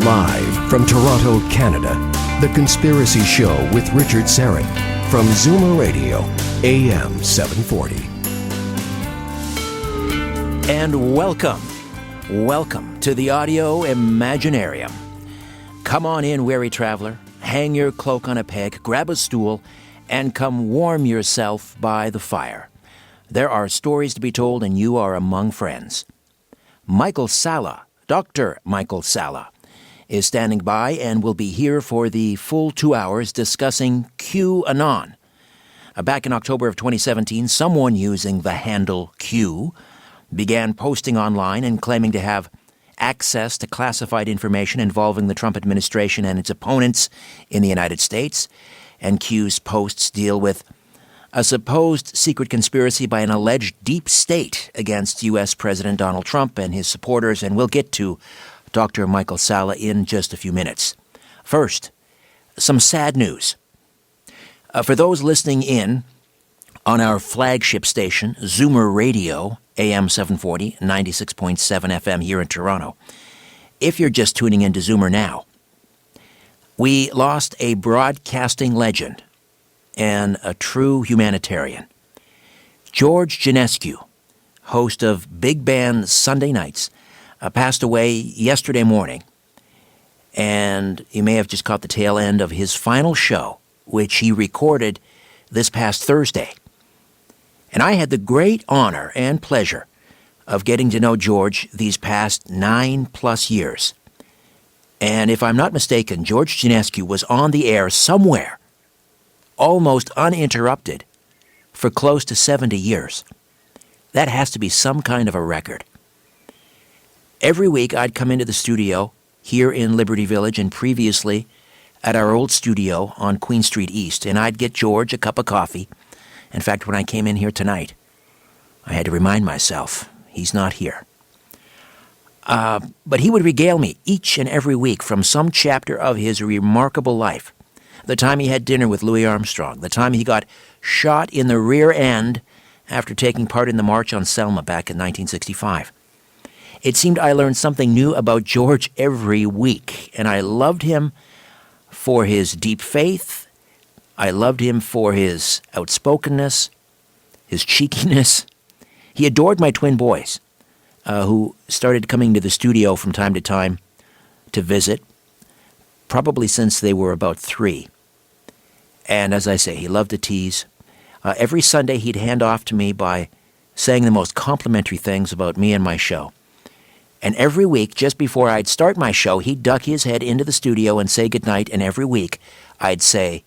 Live from Toronto, Canada, The Conspiracy Show with Richard Syrett from Zoomer Radio, AM 740. And welcome to the Audio Imaginarium. Come on in, weary traveler, hang your cloak on a peg, grab a stool, and come warm yourself by the fire. There are stories to be told, and you are among friends. Michael Salla, Dr. Michael Salla, is standing by and will be here for the full 2 hours discussing QAnon. Back in October of 2017, someone using the handle Q began posting online and claiming to have access to classified information involving the Trump administration and its opponents in the United States. And Q's posts deal with a supposed secret conspiracy by an alleged deep state against U.S. President Donald Trump and his supporters, and we'll get to Dr. Michael Salla in just a few minutes. First, some sad news. For those listening in on our flagship station, Zoomer Radio, AM 740, 96.7 FM here in Toronto, if you're just tuning into Zoomer now, we lost a broadcasting legend and a true humanitarian. George Ginescu, host of Big Band Sunday Nights, passed away yesterday morning. And you may have just caught the tail end of his final show, which he recorded this past Thursday. And I had the great honor and pleasure of getting to know George these past 9+ years. And if I'm not mistaken, George Ginescu was on the air somewhere, almost uninterrupted, for close to 70 years. That has to be some kind of a record. Every week I'd come into the studio here in Liberty Village and previously at our old studio on Queen Street East, and I'd get George a cup of coffee. In fact, when I came in here tonight, I had to remind myself, he's not here. But he would regale me each and every week from some chapter of his remarkable life. The time he had dinner with Louis Armstrong, the time he got shot in the rear end after taking part in the March on Selma back in 1965. It seemed I learned something new about George every week, and I loved him for his deep faith. I loved him for his outspokenness, his cheekiness. He adored my twin boys, who started coming to the studio from time to time to visit, probably since they were about 3. And as I say, he loved to tease. Every Sunday he'd hand off to me by saying the most complimentary things about me and my show. And every week, just before I'd start my show, he'd duck his head into the studio and say goodnight, and every week I'd say,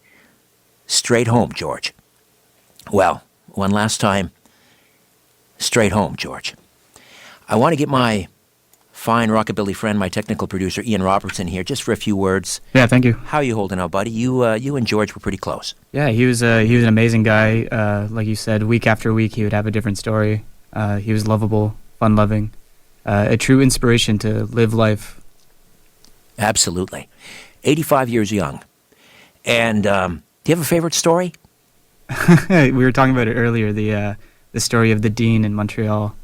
"Straight home, George." Well, one last time, straight home, George. I want to get my fine rockabilly friend, my technical producer, Ian Robertson, here just for a few words. Yeah, thank you. How are you holding out, buddy? You and George were pretty close. Yeah, he was an amazing guy. Like you said, week after week he would have a different story. He was lovable, fun-loving, a true inspiration to live life. Absolutely. 85 years young. And do you have a favorite story? We were talking about it earlier, the story of the dean in Montreal.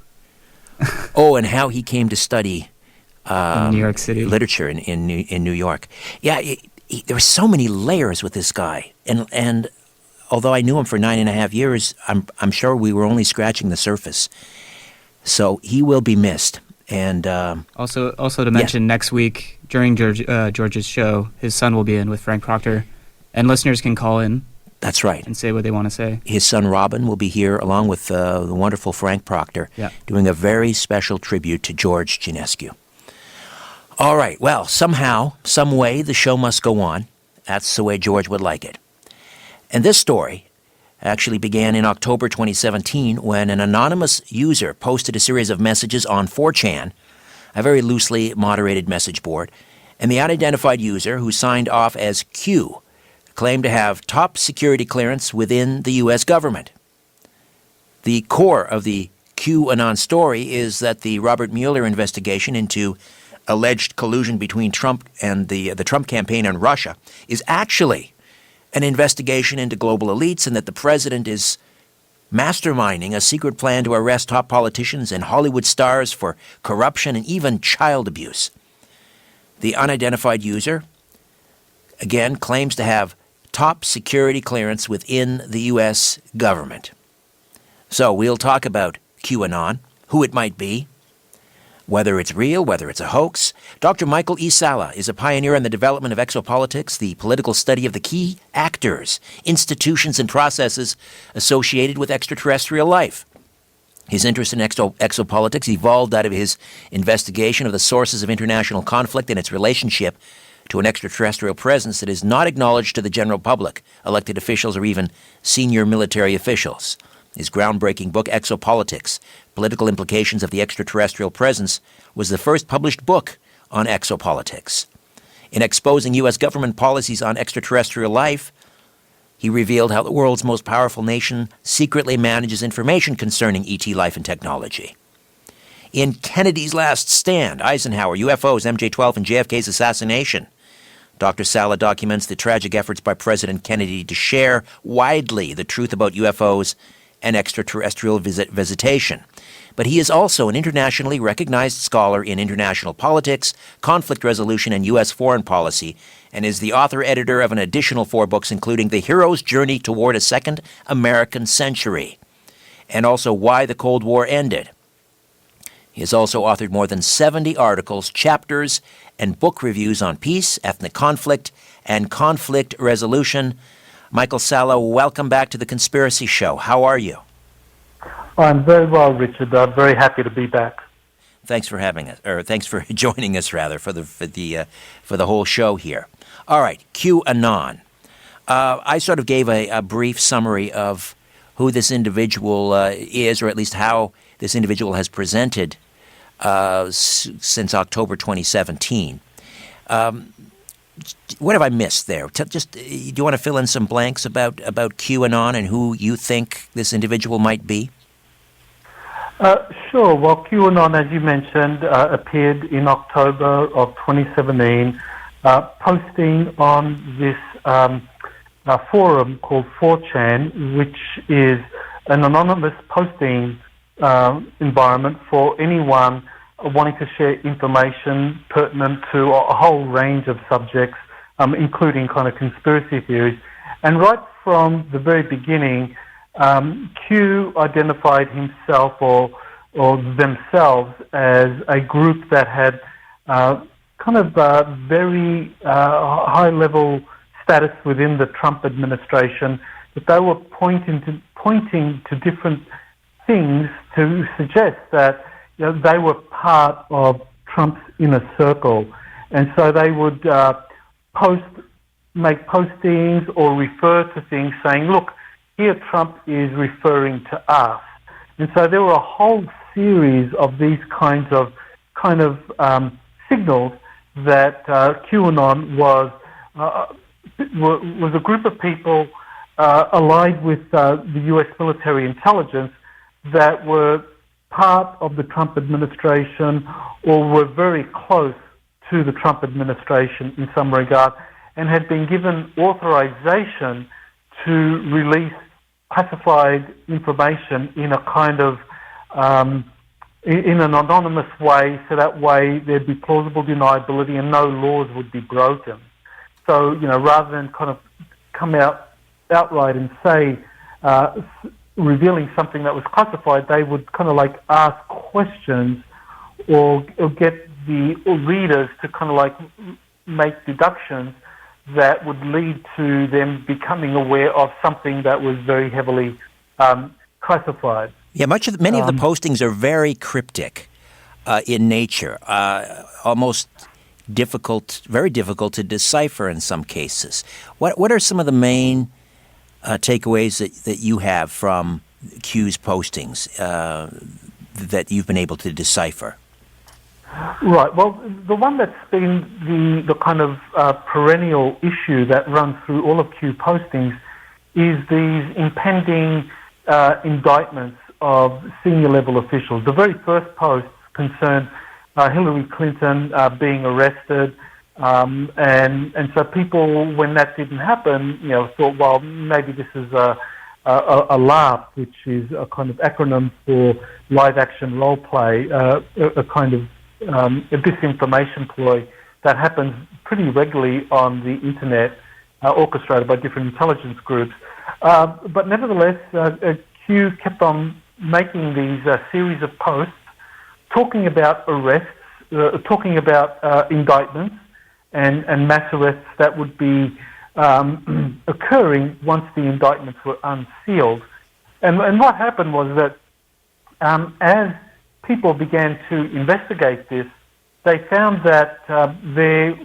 Oh, and how he came to study in New York City literature in New York. Yeah, there were so many layers with this guy, and although I knew him for 9.5 years, I'm sure we were only scratching the surface. So he will be missed. And also to mention, next week during George's show, his son will be in with Frank Proctor, and listeners can call in. That's right. And say what they want to say. His son Robin will be here along with the wonderful Frank Proctor, doing a very special tribute to George Ginescu. All right, well, somehow, some way, the show must go on. That's the way George would like it. And this story actually began in October 2017 when an anonymous user posted a series of messages on 4chan, a very loosely moderated message board, and the unidentified user, who signed off as Q, claimed to have top security clearance within the U.S. government. The core of the QAnon story is that the Robert Mueller investigation into alleged collusion between Trump and the Trump campaign and Russia is actually an investigation into global elites, and that the president is masterminding a secret plan to arrest top politicians and Hollywood stars for corruption and even child abuse. The unidentified user, again, claims to have top security clearance within the U.S. government. So we'll talk about QAnon, who it might be, whether it's real, whether it's a hoax. Dr. Michael E. Salla is a pioneer in the development of exopolitics, the political study of the key actors, institutions, and processes associated with extraterrestrial life. His interest in exopolitics evolved out of his investigation of the sources of international conflict and its relationship to an extraterrestrial presence that is not acknowledged to the general public, elected officials, or even senior military officials. His groundbreaking book, Exopolitics, Political Implications of the Extraterrestrial Presence, was the first published book on exopolitics. In exposing U.S. government policies on extraterrestrial life, he revealed how the world's most powerful nation secretly manages information concerning ET life and technology. In Kennedy's Last Stand, Eisenhower, UFOs, MJ-12, and JFK's assassination, Dr. Salla documents the tragic efforts by President Kennedy to share widely the truth about UFOs and extraterrestrial visitation. But he is also an internationally recognized scholar in international politics, conflict resolution, and U.S. foreign policy, and is the author-editor of an additional 4 books, including The Hero's Journey Toward a Second American Century, and also Why the Cold War Ended. He has also authored more than 70 articles, chapters, and book reviews on peace, ethnic conflict, and conflict resolution. Michael Salla, welcome back to The Conspiracy Show. How are you? I'm very well, Richard. I'm very happy to be back. Thanks for having us, or thanks for joining us, rather, for the whole show here. All right, QAnon. I sort of gave a brief summary of who this individual is, or at least how this individual has presented since October 2017. What have I missed there? Do you want to fill in some blanks about QAnon and who you think this individual might be? Sure. Well, QAnon, as you mentioned, appeared in October of 2017, posting on this forum called 4chan, which is an anonymous posting environment for anyone wanting to share information pertinent to a whole range of subjects, including kind of conspiracy theories. And right from the very beginning, Q identified himself or themselves as a group that had very high-level status within the Trump administration, that they were pointing to different things to suggest that they were part of Trump's inner circle. And so they would make postings or refer to things saying, look, here Trump is referring to us. And so there were a whole series of these kinds of signals that QAnon was a group of people allied with the U.S. military intelligence that were part of the Trump administration or were very close to the Trump administration in some regard and had been given authorization to release classified information in a kind of in an anonymous way, so that way there'd be plausible deniability and no laws would be broken. So, rather than kind of come out outright and say, revealing something that was classified, they would kind of like ask questions or get the readers to kind of like make deductions that would lead to them becoming aware of something that was very heavily classified. Yeah, many of the postings are very cryptic in nature, almost very difficult to decipher in some cases. What are some of the main takeaways that you have from Q's postings that you've been able to decipher? Right. Well, the one that's been the kind of perennial issue that runs through all of Q postings is these impending indictments of senior level officials. The very first post concerned Hillary Clinton being arrested, and so people, when that didn't happen, thought, well, maybe this is a LARP, which is a kind of acronym for live action role play, a kind of a disinformation ploy that happens pretty regularly on the internet, orchestrated by different intelligence groups. But nevertheless, Q kept on making these series of posts talking about arrests, talking about indictments and mass arrests that would be occurring once the indictments were unsealed. And what happened was that as people began to investigate this, they found that there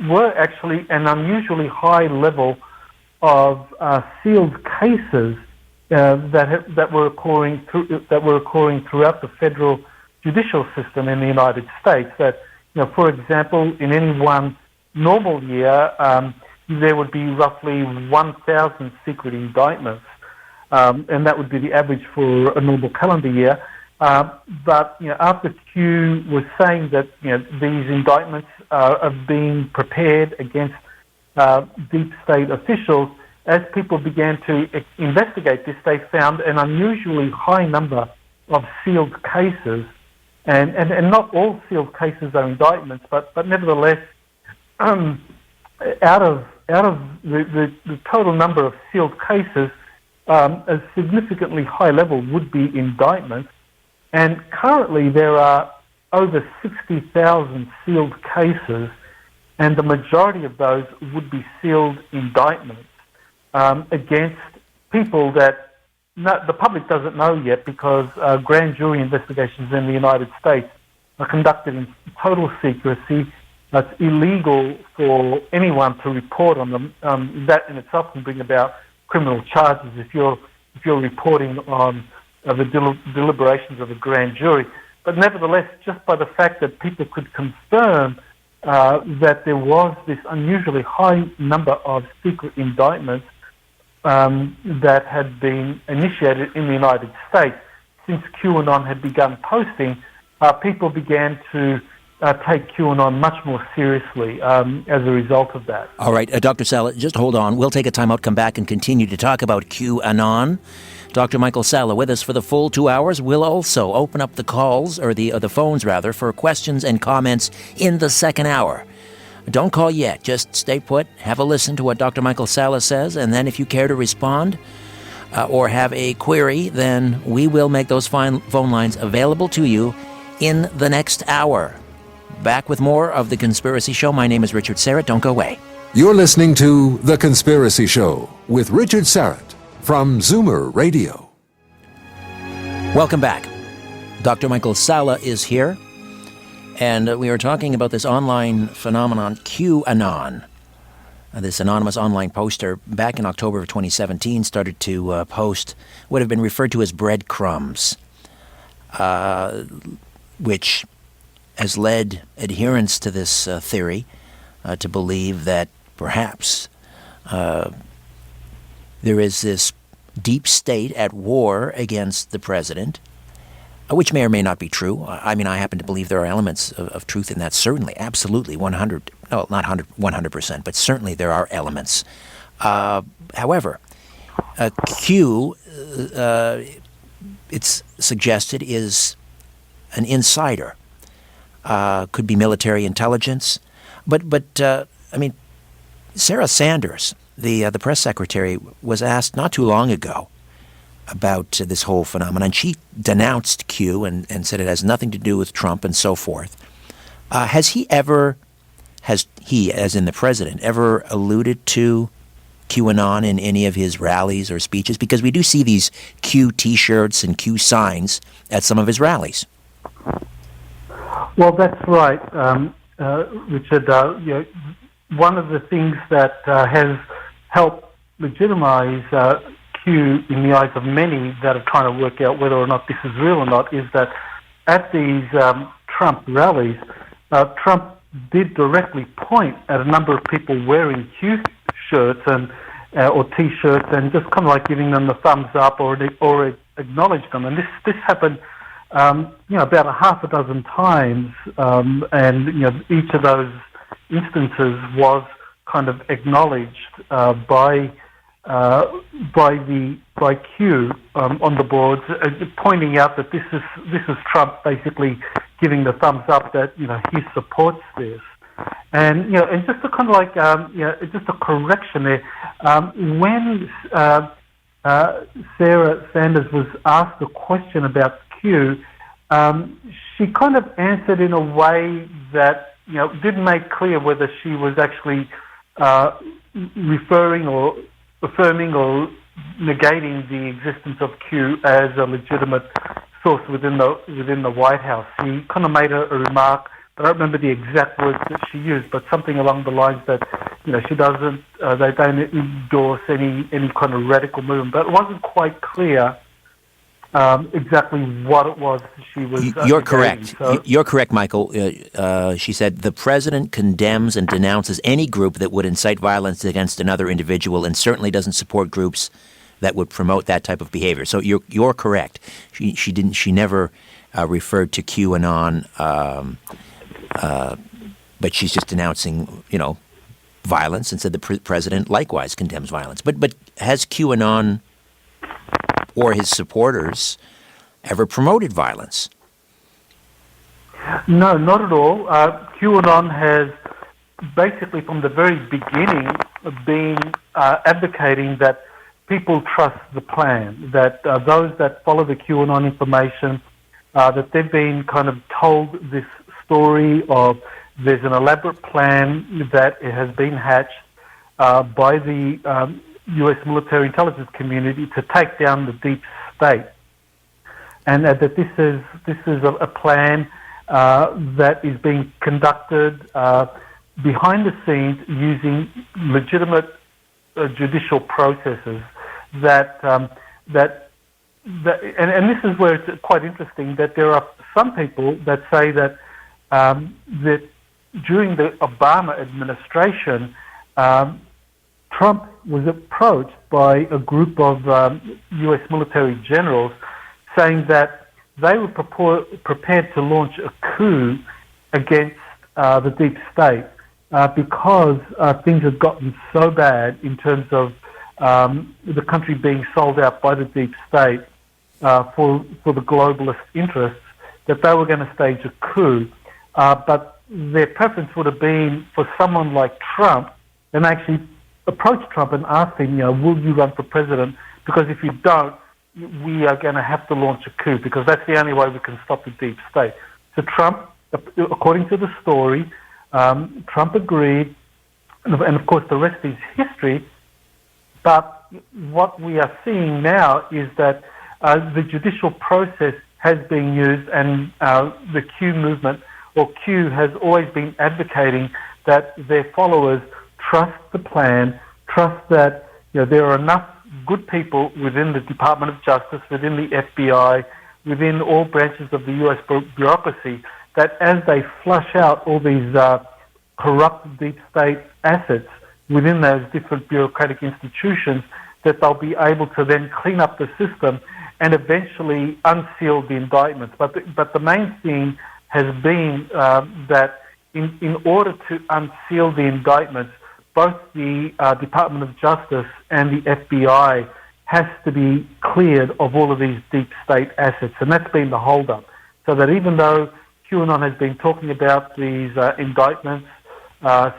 were actually an unusually high level of sealed cases that were occurring throughout the federal judicial system in the United States. That, for example, in any one normal year, there would be roughly 1,000 secret indictments, and that would be the average for a normal calendar year. But after Q was saying that these indictments are being prepared against deep state officials, as people began to investigate this, they found an unusually high number of sealed cases, and not all sealed cases are indictments, but nevertheless, out of the total number of sealed cases, a significantly high level would be indictments. And currently there are over 60,000 sealed cases, and the majority of those would be sealed indictments against people that the public doesn't know yet, because grand jury investigations in the United States are conducted in total secrecy. It's illegal for anyone to report on them. That in itself can bring about criminal charges if you're reporting on the deliberations of a grand jury. But nevertheless, just by the fact that people could confirm that there was this unusually high number of secret indictments that had been initiated in the United States since QAnon had begun posting, people began to take QAnon much more seriously as a result of that. All right, Dr. Salla, just hold on. We'll take a time out, come back, and continue to talk about QAnon. Dr. Michael Salla with us for the full 2 hours. We'll also open up the calls, or the phones rather, for questions and comments in the second hour. Don't call yet. Just stay put, have a listen to what Dr. Michael Salla says, and then if you care to respond or have a query, then we will make those phone lines available to you in the next hour. Back with more of The Conspiracy Show. My name is Richard Syrett. Don't go away. You're listening to The Conspiracy Show with Richard Syrett from Zoomer Radio. Welcome back. Dr. Michael Salla is here, and we are talking about this online phenomenon, QAnon. This anonymous online poster, back in October of 2017, started to post what have been referred to as breadcrumbs, which has led adherents to this theory to believe that perhaps there is this deep state at war against the president, which may or may not be true. I mean, I happen to believe there are elements of truth in that, certainly, absolutely, 100%, but certainly there are elements. However, Q, it's suggested, is an insider. Could be military intelligence, but I mean, Sarah Sanders, the press secretary, was asked not too long ago about this whole phenomenon. She denounced Q and said it has nothing to do with Trump and so forth. Has he, as in the president, ever alluded to QAnon in any of his rallies or speeches? Because we do see these Q T-shirts and Q signs at some of his rallies. Well, that's right, Richard. One of the things that has helped legitimize Q in the eyes of many that are trying to work out whether or not this is real or not is that at these Trump rallies, Trump did directly point at a number of people wearing Q shirts or T-shirts and just kind of like giving them the thumbs up or acknowledge them. And this happened about a half a dozen times, and each of those instances was kind of acknowledged by Q on the boards, pointing out that this is Trump basically giving the thumbs up that he supports this. And and just to kind of like just a correction there. When Sarah Sanders was asked a question about Q, she kind of answered in a way that didn't make clear whether she was actually referring or affirming or negating the existence of Q as a legitimate source within the White House. She kind of made a remark. I don't remember the exact words that she used, but something along the lines that she doesn't, they don't endorse any kind of radical movement. But it wasn't quite clear exactly what it was she was. You're correct. You're correct, Michael. She said the president condemns and denounces any group that would incite violence against another individual, and certainly doesn't support groups that would promote that type of behavior. So you're correct. She never referred to QAnon. But she's just denouncing, violence, and said the president likewise condemns violence. But has QAnon or his supporters ever promoted violence? No, not at all. QAnon has basically, from the very beginning, been advocating that people trust the plan, that those that follow the QAnon information, that they've been kind of told this story of there's an elaborate plan that it has been hatched by the U.S. military intelligence community to take down the deep state, and that this is a plan that is being conducted behind the scenes using legitimate judicial processes. And this is where it's quite interesting that there are some people that say that that during the Obama administration, Trump was approached by a group of U.S. military generals saying that they were prepared to launch a coup against the deep state because things had gotten so bad in terms of the country being sold out by the deep state for the globalist interests, that they were going to stage a coup. But their preference would have been for someone like Trump, and actually approached Trump and asked him, will you run for president? Because if you don't, we are going to have to launch a coup, because that's the only way we can stop the deep state. So Trump, according to the story, Trump agreed, and of course the rest is history. But what we are seeing now is that the judicial process has been used, and the Q movement, or Q, has always been advocating that their followers trust the plan, trust that there are enough good people within the Department of Justice, within the FBI, within all branches of the U.S. bureaucracy, that as they flush out all these corrupt deep state assets within those different bureaucratic institutions, that they'll be able to then clean up the system and eventually unseal the indictments. But the main thing has been that in order to unseal the indictments, both the Department of Justice and the FBI has to be cleared of all of these deep state assets, and that's been the holdup. So that even though QAnon has been talking about these indictments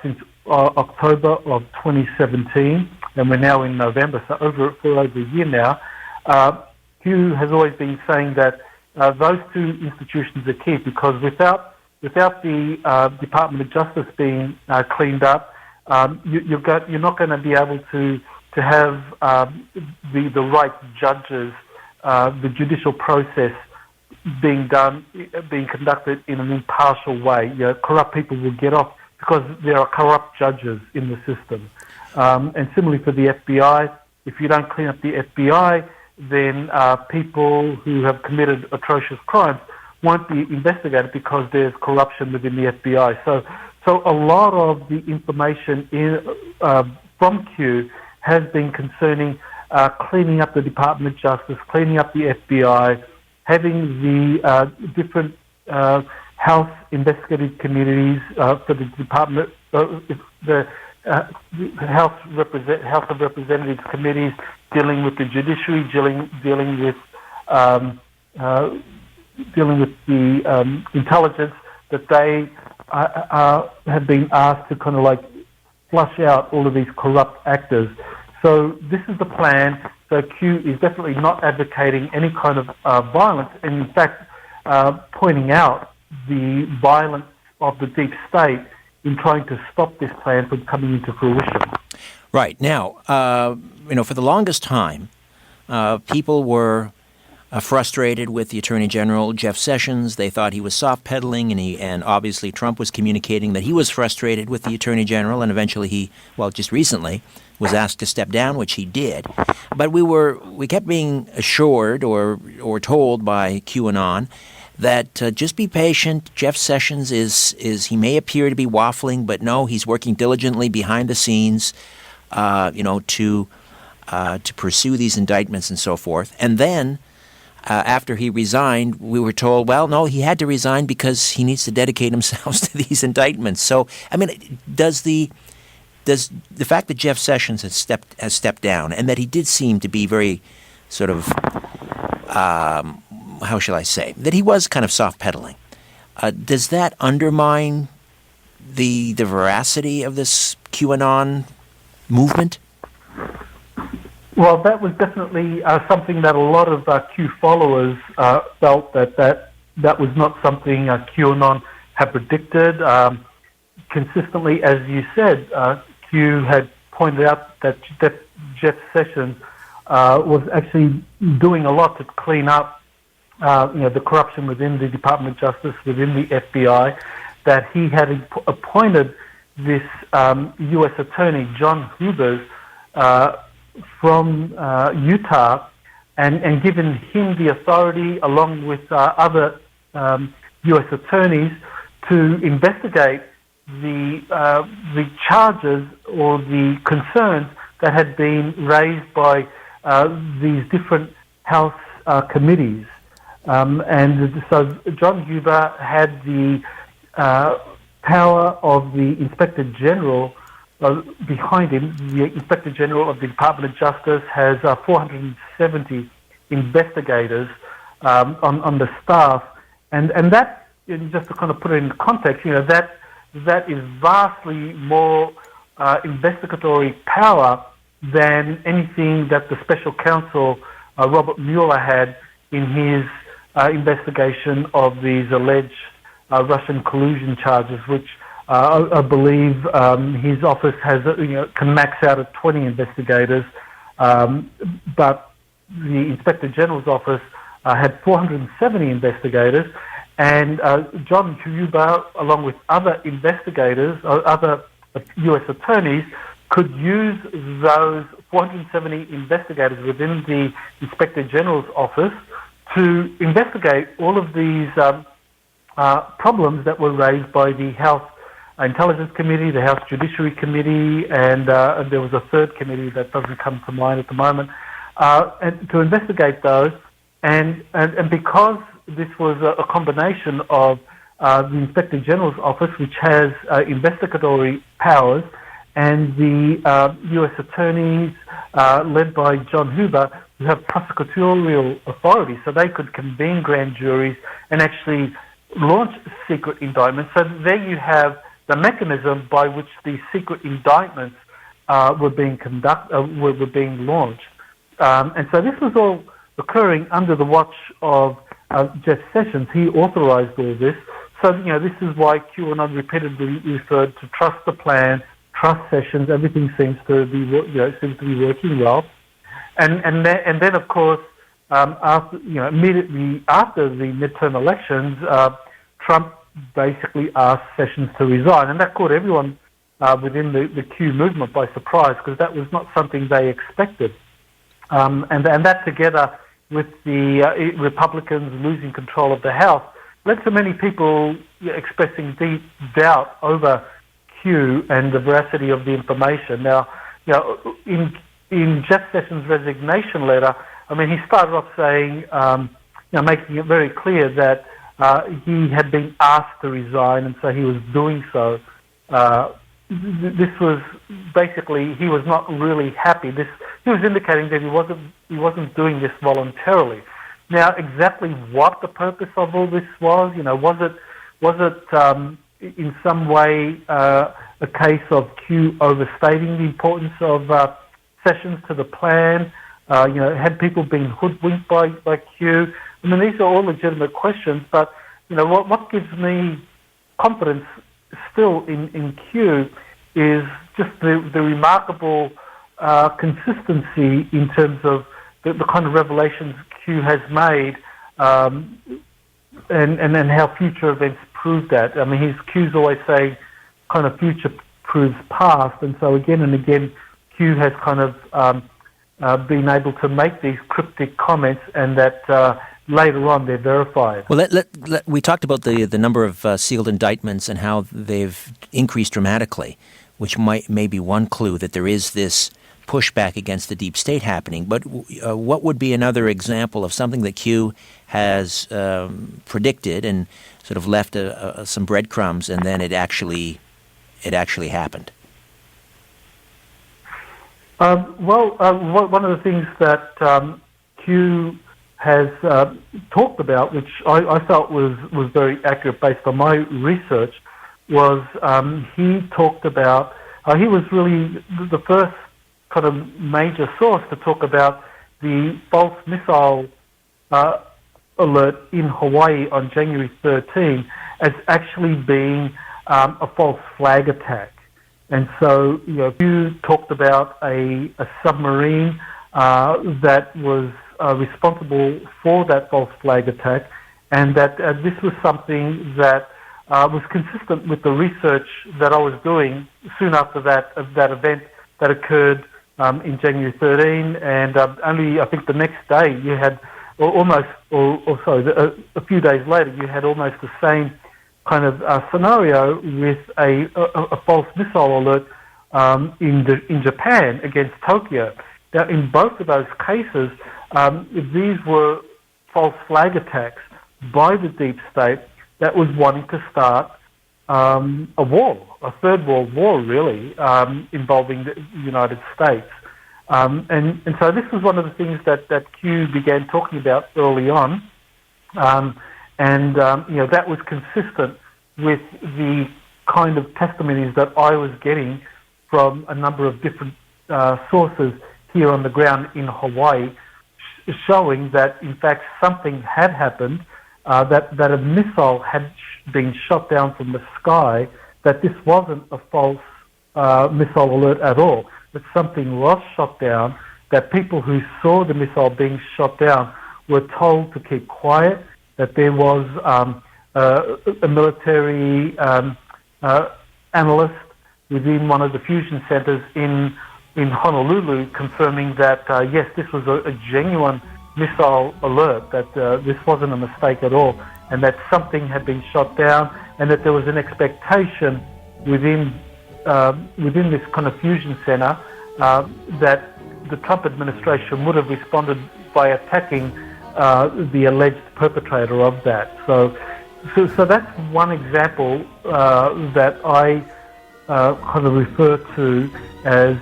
since October of 2017, and we're now in November, so for over a year now, Q has always been saying that those two institutions are key, because without the Department of Justice being cleaned up, you're not going to be able to have the right judges, the judicial process being conducted in an impartial way. Corrupt people will get off because there are corrupt judges in the system. And similarly for the FBI, if you don't clean up the FBI, then people who have committed atrocious crimes won't be investigated because there's corruption within the FBI. So a lot of the information from Q has been concerning cleaning up the Department of Justice, cleaning up the FBI, having the different House investigative committees for the Department, the House of Representatives committees dealing with the judiciary, dealing with the intelligence, that they have been asked to kind of like flush out all of these corrupt actors. So this is the plan. So Q is definitely not advocating any kind of violence, and in fact pointing out the violence of the deep state in trying to stop this plan from coming into fruition. Right. Now, for the longest time, people were frustrated with the Attorney General, Jeff Sessions. They thought he was soft-pedaling, and obviously Trump was communicating that he was frustrated with the Attorney General, and eventually just recently, was asked to step down, which he did. But we kept being assured or told by QAnon that just be patient. Jeff Sessions he may appear to be waffling, but no, he's working diligently behind the scenes, to pursue these indictments and so forth. And then, after he resigned, we were told, well, no, he had to resign because he needs to dedicate himself to these indictments. So, I mean, does the fact that Jeff Sessions has stepped down, and that he did seem to be very sort of, how shall I say, that he was kind of soft-pedaling, does that undermine the veracity of this QAnon movement? Well, that was definitely something that a lot of Q followers felt that was not something QAnon had predicted. Consistently, as you said, Q had pointed out that Jeff Sessions was actually doing a lot to clean up, the corruption within the Department of Justice, within the FBI, that he had appointed this U.S. Attorney, John Hubers, from Utah, and given him the authority, along with other U.S. attorneys, to investigate the charges or the concerns that had been raised by these different House committees. And so John Huber had the power of the Inspector General behind him. The Inspector General of the Department of Justice has 470 investigators on the staff, and that, just to kind of put it in context, that is vastly more investigatory power than anything that the special counsel Robert Mueller had in his investigation of these alleged Russian collusion charges, which I believe his office has can max out at 20 investigators, but the Inspector General's office had 470 investigators, and John Huber, along with other investigators, other U.S. attorneys, could use those 470 investigators within the Inspector General's office to investigate all of these problems that were raised by the House Intelligence Committee, the House Judiciary Committee, and there was a third committee that doesn't come to mind at the moment, and to investigate those. And because this was a combination of the Inspector General's office, which has investigatory powers, and the U.S. attorneys led by John Huber, who have prosecutorial authority, so they could convene grand juries and actually launch secret indictments. So there you have the mechanism by which these secret indictments were being launched. And so this was all occurring under the watch of Jeff Sessions. He authorized all this. So, this is why QAnon repeatedly referred to trust the plan, trust Sessions. Everything seems to be working well. And then of course, after immediately after the midterm elections, Trump basically asked Sessions to resign, and that caught everyone within the Q movement by surprise, because that was not something they expected. And that, together with the Republicans losing control of the House, led to many people expressing deep doubt over Q and the veracity of the information. Now, in Jeff Sessions' resignation letter, he started off saying, making it very clear that he had been asked to resign, and so he was doing so. This was basically, he was not really happy. He was indicating that he wasn't doing this voluntarily. Now, exactly what the purpose of all this was, was it in some way a case of Q overstating the importance of sessions to the plan? Had people been hoodwinked by Q? I mean, these are all legitimate questions, but what gives me confidence still in Q is just the remarkable consistency in terms of the kind of revelations Q has made, and then how future events prove that. I mean, his Q's always saying kind of future proves past, and so again and again, Q has kind of been able to make these cryptic comments, and that later on they're verified. Well, we talked about the number of sealed indictments and how they've increased dramatically, which may be one clue that there is this pushback against the deep state happening. But what would be another example of something that Q has predicted and sort of left some breadcrumbs, and then it actually happened? One of the things that Q has talked about, which I felt was very accurate based on my research, was he talked about, he was really the first kind of major source to talk about the false missile alert in Hawaii on January 13 as actually being a false flag attack. And so, Q talked about a submarine that was responsible for that false flag attack, and that this was something that was consistent with the research that I was doing soon after that event that occurred in January 13, and only I think the next day you had a few days later you had almost the same kind of scenario with a false missile alert in Japan against Tokyo. Now, in both of those cases, these were false flag attacks by the deep state that was wanting to start a war, a third world war, really, involving the United States. And so this was one of the things that Q began talking about early on, that was consistent with the kind of testimonies that I was getting from a number of different sources here on the ground in Hawaii, showing that in fact something had happened, that a missile had been shot down from the sky, that this wasn't a false missile alert at all, that something was shot down, that people who saw the missile being shot down were told to keep quiet, that there was a military analyst within one of the fusion centers in Honolulu confirming that, yes, this was a genuine missile alert, that this wasn't a mistake at all, and that something had been shot down, and that there was an expectation within this kind of fusion center that the Trump administration would have responded by attacking the alleged perpetrator of that. So that's one example that I kind of refer to as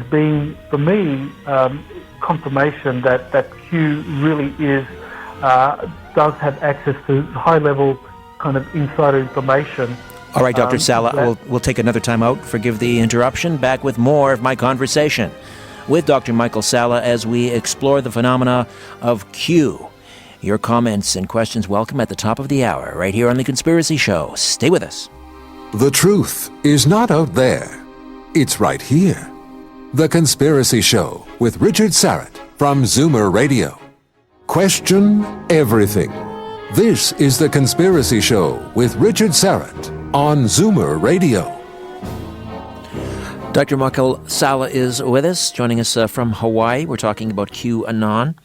being, for me, confirmation that Q really does have access to high-level kind of insider information. All right, Dr. Salla, we'll take another time out. Forgive the interruption. Back with more of my conversation with Dr. Michael Salla as we explore the phenomena of Q. Your comments and questions welcome at the top of the hour, right here on The Conspiracy Show. Stay with us. The truth is not out there. It's right here. The Conspiracy Show with Richard Syrett from Zoomer Radio. Question everything. This is The Conspiracy Show with Richard Syrett on Zoomer Radio. Dr. Michael Salla is with us, joining us from Hawaii. We're talking about QAnon.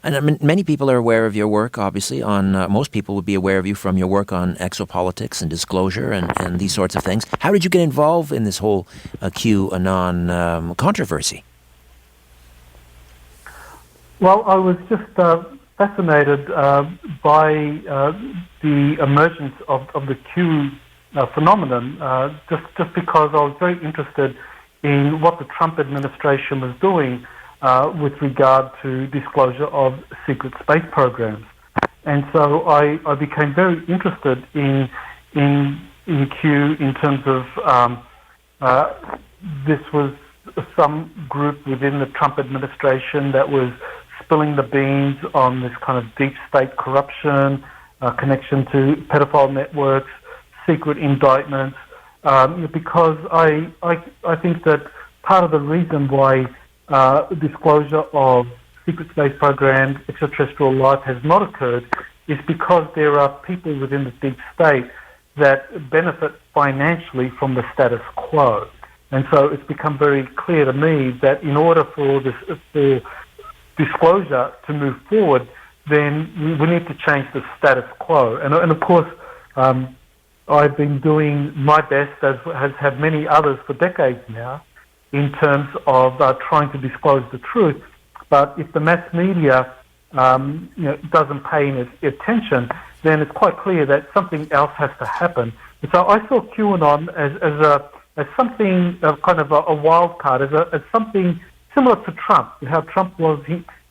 And many people are aware of your work, obviously. Most people would be aware of you from your work on exopolitics and disclosure and these sorts of things. How did you get involved in this whole QAnon controversy? Well, I was just fascinated by the emergence of the Q phenomenon, just because I was very interested in what the Trump administration was doing with regard to disclosure of secret space programs. And so I became very interested in in Q in terms of this was some group within the Trump administration that was spilling the beans on this kind of deep state corruption, connection to pedophile networks, secret indictments, because I think that part of the reason why disclosure of secret space programs, extraterrestrial life has not occurred is because there are people within the deep state that benefit financially from the status quo. And so it's become very clear to me that in order for disclosure to move forward, then we need to change the status quo. And of course, I've been doing my best, as have many others for decades now, in terms of trying to disclose the truth. But if the mass media doesn't pay any attention, then it's quite clear that something else has to happen. And so I saw QAnon as something kind of a wild card, as something similar to Trump, how Trump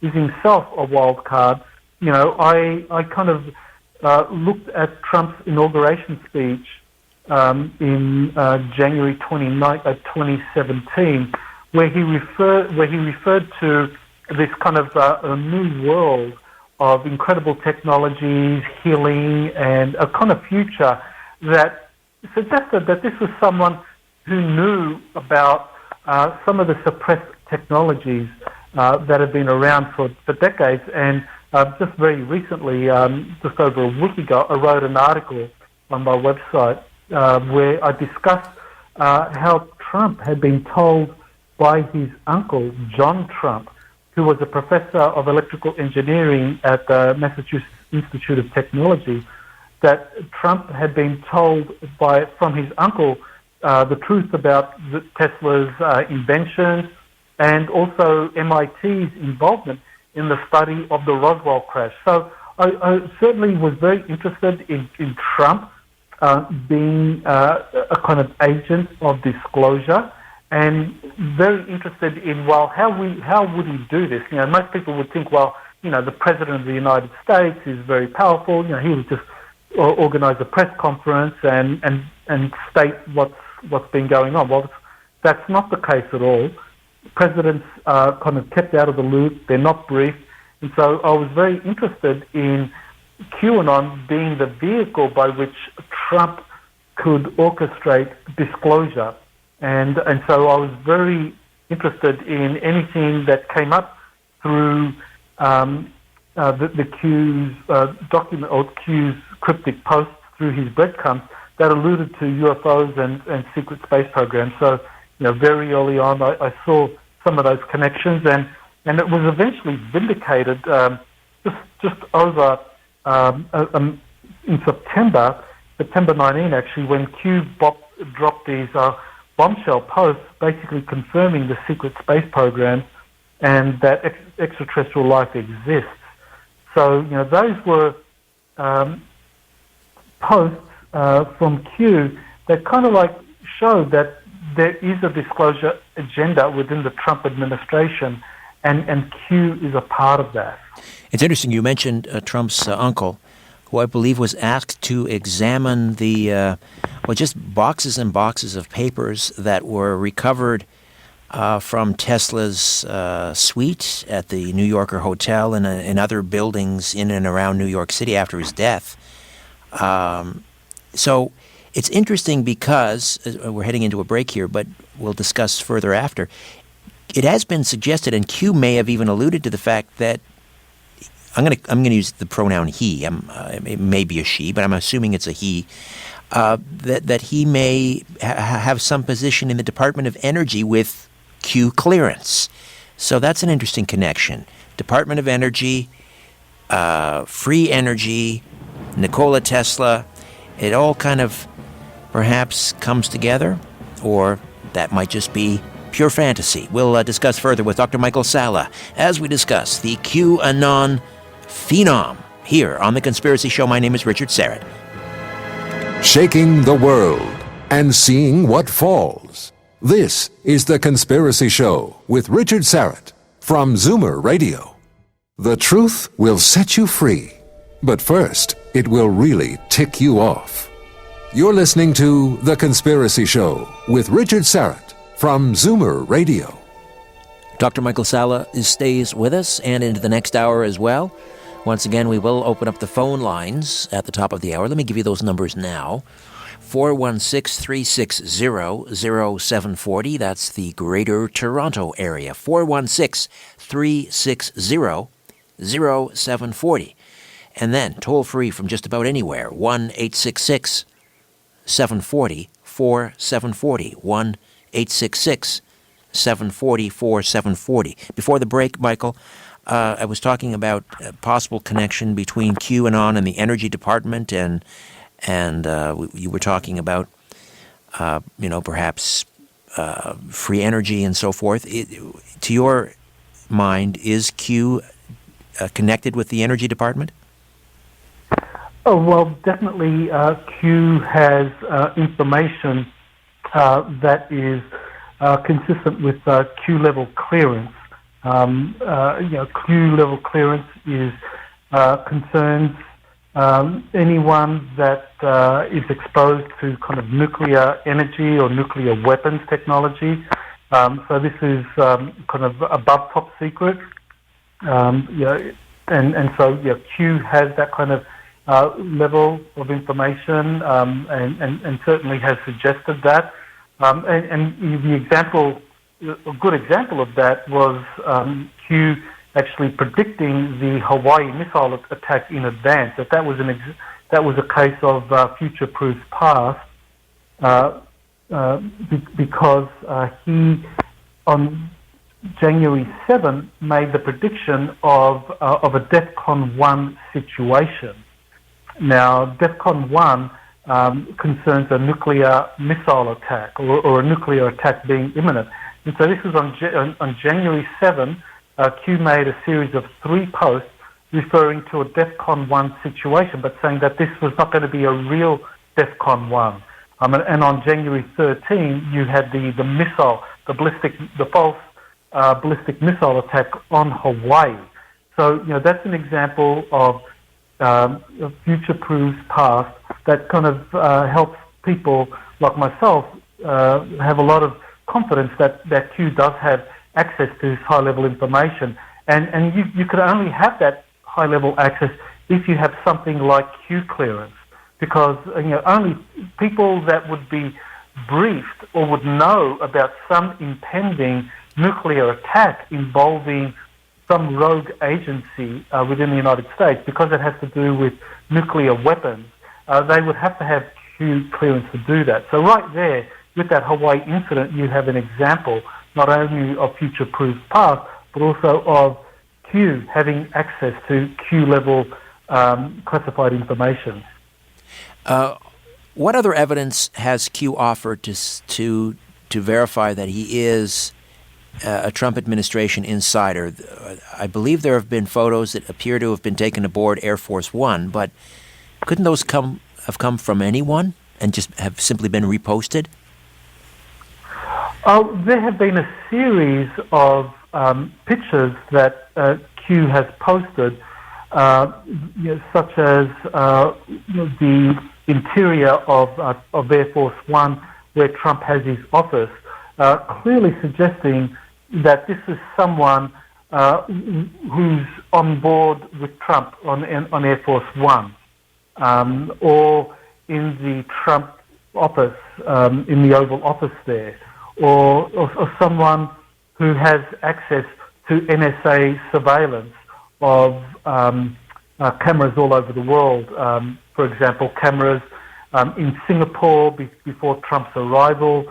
is himself a wild card. I kind of looked at Trump's inauguration speech in January 2017, where he referred to this kind of a new world of incredible technologies, healing, and a kind of future that suggested that this was someone who knew about some of the suppressed technologies that have been around for decades. And just very recently, just over a week ago, I wrote an article on my website where I discussed how Trump had been told by his uncle, John Trump, who was a professor of electrical engineering at the Massachusetts Institute of Technology, that Trump had been told from his uncle the truth about Tesla's inventions and also MIT's involvement in the study of the Roswell crash. So I certainly was very interested in Trump being a kind of agent of disclosure, and very interested in, well, how would he do this? Most people would think, well, the President of the United States is very powerful. He would just organize a press conference and state what's been going on. Well, that's not the case at all. Presidents are kind of kept out of the loop. They're not briefed. And so I was very interested in QAnon being the vehicle by which Trump could orchestrate disclosure. And so I was very interested in anything that came up through the Q's document, or Q's cryptic posts through his breadcrumbs that alluded to UFOs and secret space programs. So, very early on, I saw some of those connections, and it was eventually vindicated just over in September 19, actually, when Q dropped these bombshell posts basically confirming the secret space program and that extraterrestrial life exists. So, those were posts from Q that kind of showed that there is a disclosure agenda within the Trump administration, and Q is a part of that. It's interesting you mentioned Trump's uncle, who I believe was asked to examine the, just boxes and boxes of papers that were recovered from Tesla's suite at the New Yorker Hotel and in other buildings in and around New York City after his death. So it's interesting because we're heading into a break here, but we'll discuss further after. It has been suggested, and Q may have even alluded to the fact that I'm going to use the pronoun he. It may be a she, but I'm assuming it's a he. That he may have some position in the Department of Energy with Q clearance. So that's an interesting connection. Department of Energy, free energy, Nikola Tesla. It all kind of perhaps comes together, or that might just be pure fantasy. We'll discuss further with Dr. Michael Salla as we discuss the QAnon phenom here on The Conspiracy Show. My name is Richard Syrett. Shaking the world and seeing what falls. This is The Conspiracy Show with Richard Syrett from Zoomer Radio. The truth will set you free, but first, it will really tick you off. You're listening to The Conspiracy Show with Richard Syrett from Zoomer Radio. Dr. Michael Salla stays with us and into the next hour as well. Once again, we will open up the phone lines at the top of the hour. Let me give you those numbers now. 416-360-0740. That's the Greater Toronto area. 416-360-0740. And then toll-free from just about anywhere. 1-866-740-4740. 1-866-740-4740. Before the break, Michael, I was talking about a possible connection between QAnon and the Energy Department, and you were talking about, perhaps free energy and so forth. To your mind, is Q connected with the Energy Department? Oh, well, definitely Q has information that is consistent with Q-level clearance. Q-level clearance is concerns anyone that is exposed to kind of nuclear energy or nuclear weapons technology. So this is kind of above top secret. And so Q has that kind of level of information, and certainly has suggested that. And the example, a good example of that was Q actually predicting the Hawaii missile attack in advance. That was a case of future-proof past, because he on January 7 made the prediction of a DEFCON 1 situation. Now, DEFCON 1 concerns a nuclear missile attack or a nuclear attack being imminent. And so this was on January 7, Q made a series of 3 posts referring to a DEFCON 1 situation, but saying that this was not going to be a real DEFCON 1. And on January 13, you had the false ballistic missile attack on Hawaii. So, that's an example of future-proof past that kind of helps people like myself have a lot of confidence that Q does have access to this high-level information. And you could only have that high-level access if you have something like Q clearance, because only people that would be briefed or would know about some impending nuclear attack involving some rogue agency within the United States, because it has to do with nuclear weapons, they would have to have Q clearance to do that. So right there, with that Hawaii incident, you have an example not only of future-proof past, but also of Q having access to Q-level classified information. What other evidence has Q offered to verify that he is a Trump administration insider? I believe there have been photos that appear to have been taken aboard Air Force One, but couldn't those have come from anyone and just have simply been reposted? There have been a series of pictures that Q has posted, such as the interior of Air Force One, where Trump has his office, clearly suggesting that this is someone who's on board with Trump on Air Force One, or in the Trump office, in the Oval Office there, or someone who has access to NSA surveillance of cameras all over the world. For example, cameras in Singapore before Trump's arrival,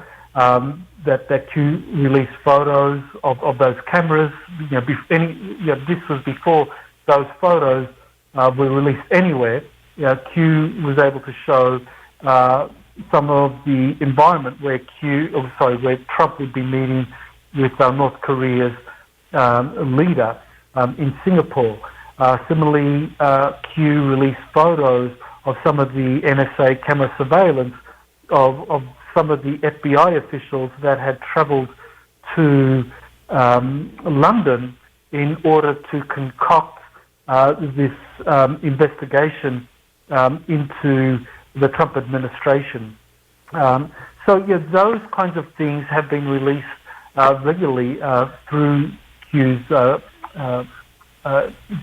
that Q released photos of those cameras. This was before those photos were released anywhere. Q was able to show some of the environment where Trump would be meeting with North Korea's leader in Singapore. Similarly, Q released photos of some of the NSA camera surveillance of some of the FBI officials that had traveled to London in order to concoct this investigation into the Trump administration. Those kinds of things have been released regularly through Q's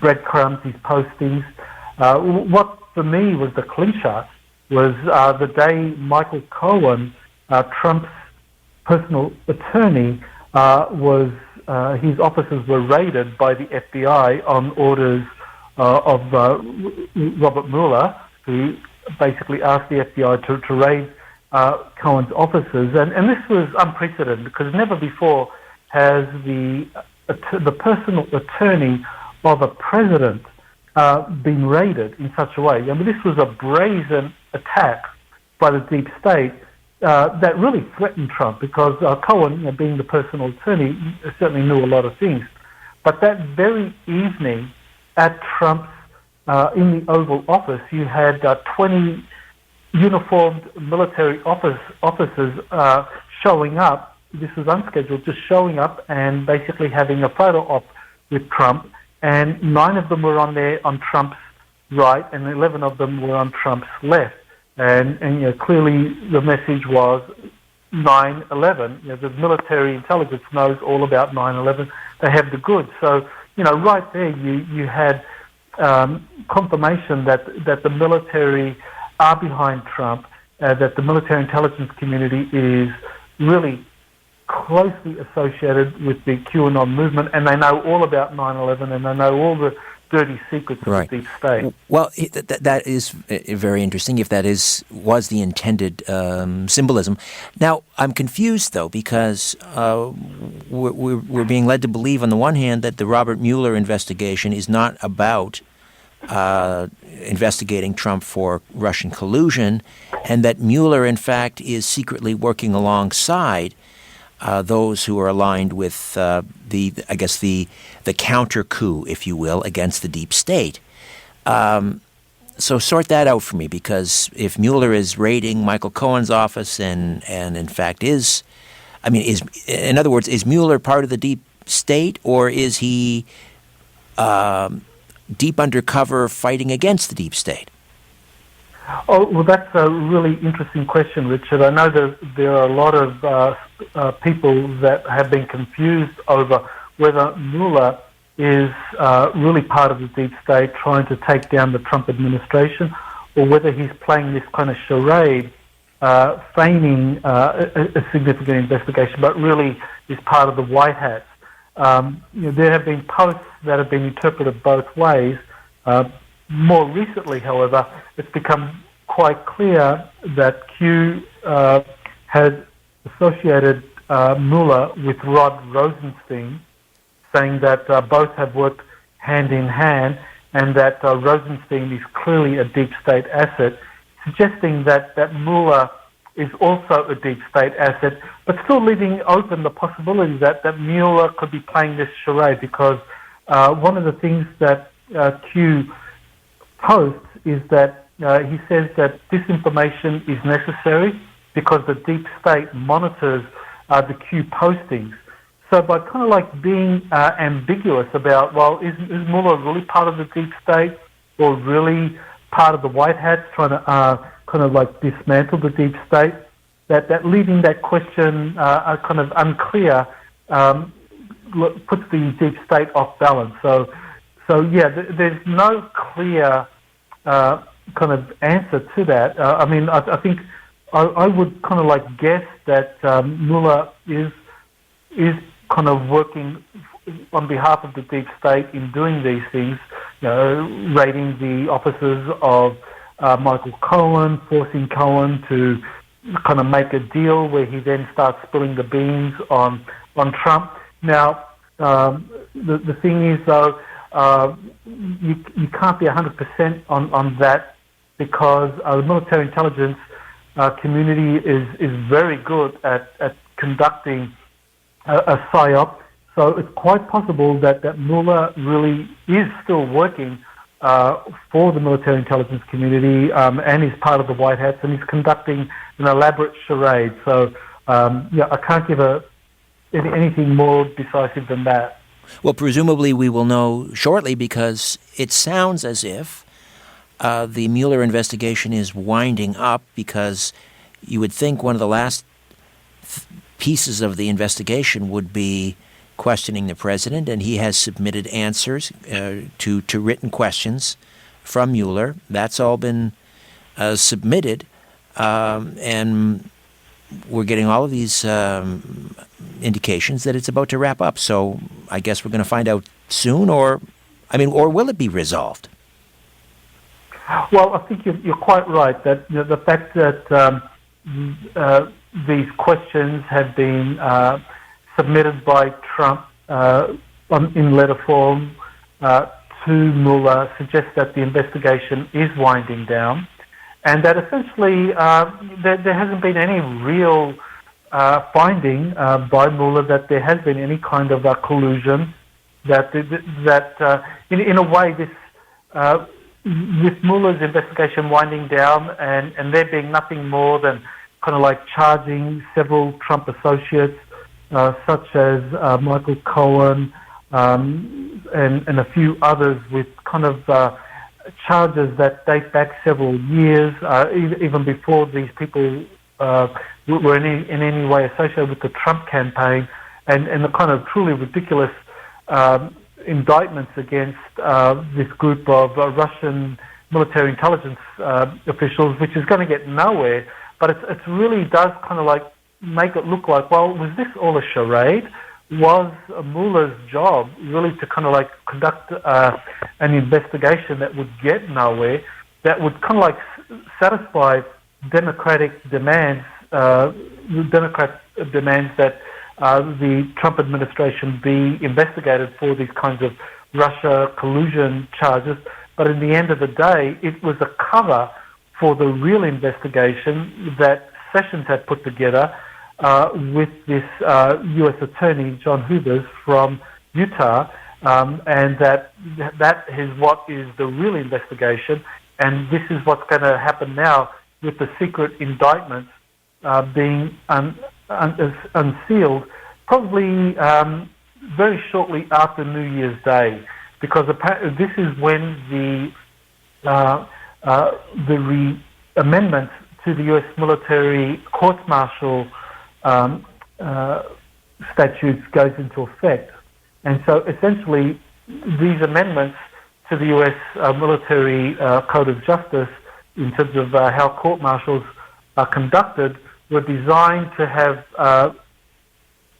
breadcrumbs, his postings. What for me was the clincher was the day Michael Cohen, Trump's personal attorney, his offices were raided by the FBI on orders of Robert Mueller, who basically asked the FBI to raid Cohen's offices, and this was unprecedented because never before has the personal attorney of a president been raided in such a way. I mean, this was a brazen attack by the deep state that really threatened Trump because Cohen, being the personal attorney, certainly knew a lot of things. But that very evening at Trump's in the Oval Office, you had 20 uniformed military officers showing up. This was unscheduled, just showing up and basically having a photo op with Trump. And 9 of them were on Trump's right, and 11 of them were on Trump's left. And clearly the message was 9/11. The military intelligence knows all about 9/11. They have the goods. So right there you had confirmation that the military are behind Trump, that the military intelligence community is really closely associated with the QAnon movement, and they know all about 9/11, and they know all the dirty secrets of the deep state. Well, that is very interesting, if that was the intended symbolism. Now, I'm confused, though, because we're being led to believe, on the one hand, that the Robert Mueller investigation is not about investigating Trump for Russian collusion, and that Mueller, in fact, is secretly working alongside those who are aligned with the counter coup, if you will, against the deep state. So sort that out for me, because if Mueller is raiding Michael Cohen's office and in fact is in other words, is Mueller part of the deep state, or is he deep undercover fighting against the deep state? Oh, well, that's a really interesting question, Richard. I know that there are a lot of people that have been confused over whether Mueller is really part of the deep state trying to take down the Trump administration, or whether he's playing this kind of charade, feigning a significant investigation, but really is part of the White Hats. There have been posts that have been interpreted both ways. More recently, however, it's become quite clear that Q has associated Mueller with Rod Rosenstein, saying that both have worked hand in hand, and that Rosenstein is clearly a deep state asset, suggesting that Mueller is also a deep state asset, but still leaving open the possibility that Mueller could be playing this charade, because one of the things that Q posts is that he says that this information is necessary because the deep state monitors the Q postings. So by kind of like being ambiguous about, well, is Mueller really part of the deep state, or really part of the White Hats trying to kind of like dismantle the deep state, that leaving that question kind of unclear puts the deep state off balance. So there's no clear kind of answer to that. I think I would kind of like guess that Mueller is kind of working on behalf of the deep state in doing these things, raiding the offices of Michael Cohen, forcing Cohen to kind of make a deal where he then starts spilling the beans on Trump. Now, the thing is, though, you can't be 100% on that, because the military intelligence community is very good at conducting a PSYOP. So it's quite possible that Mueller really is still working for the military intelligence community and is part of the White Hats, and is conducting an elaborate charade. So, I can't give anything more decisive than that. Well, presumably we will know shortly, because it sounds as if the Mueller investigation is winding up, because you would think one of the last pieces of the investigation would be questioning the president, and he has submitted answers to written questions from Mueller. That's all been submitted, and we're getting all of these indications that it's about to wrap up. So I guess we're going to find out soon, or will it be resolved? Well, I think you're quite right that the fact that these questions have been submitted by Trump in letter form to Mueller suggests that the investigation is winding down, and that essentially there hasn't been any real finding by Mueller that there has been any kind of collusion. That in a way, this with Mueller's investigation winding down and there being nothing more than kind of like charging several Trump associates, such as Michael Cohen and a few others, with kind of charges that date back several years, even before these people were in any way associated with the Trump campaign, and the kind of truly ridiculous indictments against this group of Russian military intelligence officials, which is going to get nowhere. But it really does kind of like make it look like, well, was this all a charade? Was Mueller's job really to kind of like conduct an investigation that would get nowhere, that would kind of like satisfy Democratic demands, that the Trump administration be investigated for these kinds of Russia collusion charges? But in the end of the day, it was a cover for the real investigation that Sessions had put together with this U.S. Attorney, John Hoovers, from Utah, and that is what is the real investigation. And this is what's going to happen now with the secret indictments being unsealed, probably very shortly after New Year's Day, because this is when the amendments to the U.S. military court-martial statutes goes into effect. And so essentially these amendments to the U.S. Military Code of Justice, in terms of how court-martials are conducted, were designed to have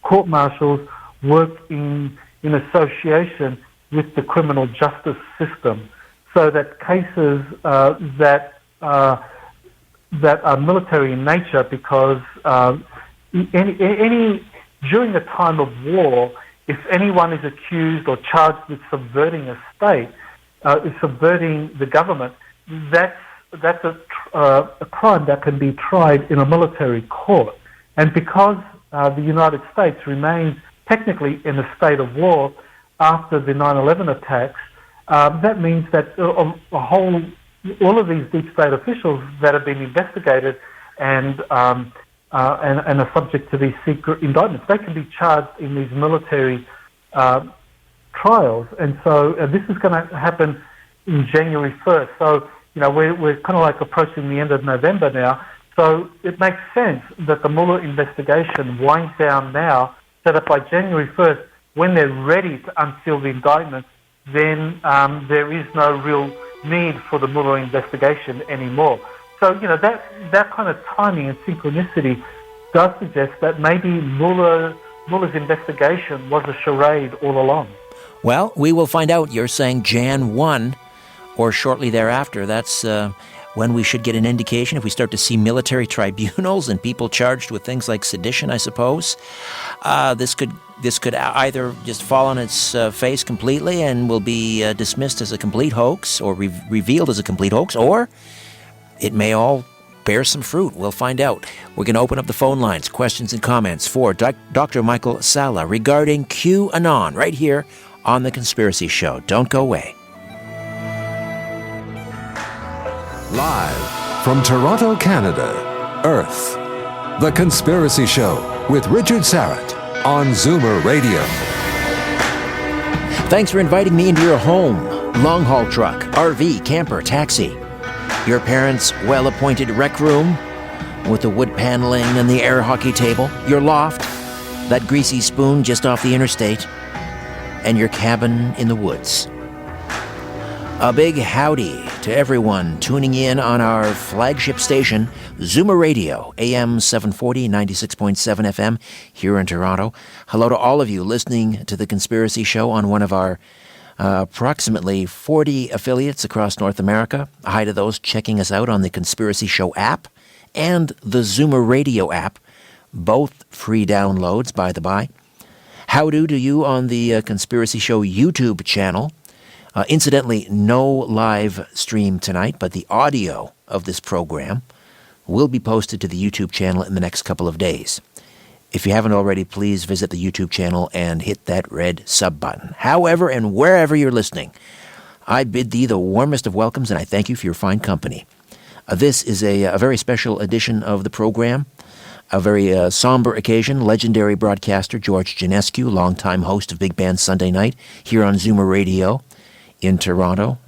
court-martials work in association with the criminal justice system, so that cases that are military in nature, because during the time of war, if anyone is accused or charged with subverting a state, subverting the government, that's a crime that can be tried in a military court. And because the United States remains technically in a state of war after the 9/11 attacks, that means that all of these deep state officials that have been investigated and are subject to these secret indictments, they can be charged in these military trials. And so this is going to happen in January 1st. So, we're kind of like approaching the end of November now. So it makes sense that the Mueller investigation winds down now, so that by January 1st, when they're ready to unseal the indictments, then there is no real need for the Mueller investigation anymore. So, that kind of timing and synchronicity does suggest that maybe Mueller's investigation was a charade all along. Well, we will find out. You're saying Jan 1 or shortly thereafter. That's when we should get an indication, if we start to see military tribunals and people charged with things like sedition, I suppose. This could either just fall on its face completely and will be dismissed as a complete hoax, or revealed as a complete hoax, or it may all bear some fruit. We'll find out. We're going to open up the phone lines, questions and comments for Dr. Michael Salla regarding QAnon right here on The Conspiracy Show. Don't go away. Live from Toronto, Canada, Earth, The Conspiracy Show with Richard Syrett on Zoomer Radio. Thanks for inviting me into your home. Long-haul truck, RV, camper, taxi. Your parents' well-appointed rec room with the wood paneling and the air hockey table, your loft, that greasy spoon just off the interstate, and your cabin in the woods. A big howdy to everyone tuning in on our flagship station, Zoomer Radio, AM 740, 96.7 FM here in Toronto. Hello to all of you listening to The Conspiracy Show on one of our approximately 40 affiliates across North America. Hi to those checking us out on the Conspiracy Show app and the Zoomer Radio app, both free downloads, by the by. Howdo to you on the Conspiracy Show YouTube channel. Incidentally, no live stream tonight, but the audio of this program will be posted to the YouTube channel in the next couple of days. If you haven't already, please visit the YouTube channel and hit that red sub button. However and wherever you're listening, I bid thee the warmest of welcomes, and I thank you for your fine company. This is a very special edition of the program, a very somber occasion. Legendary broadcaster George Ginescu, longtime host of Big Band Sunday Night here on Zoomer Radio in Toronto,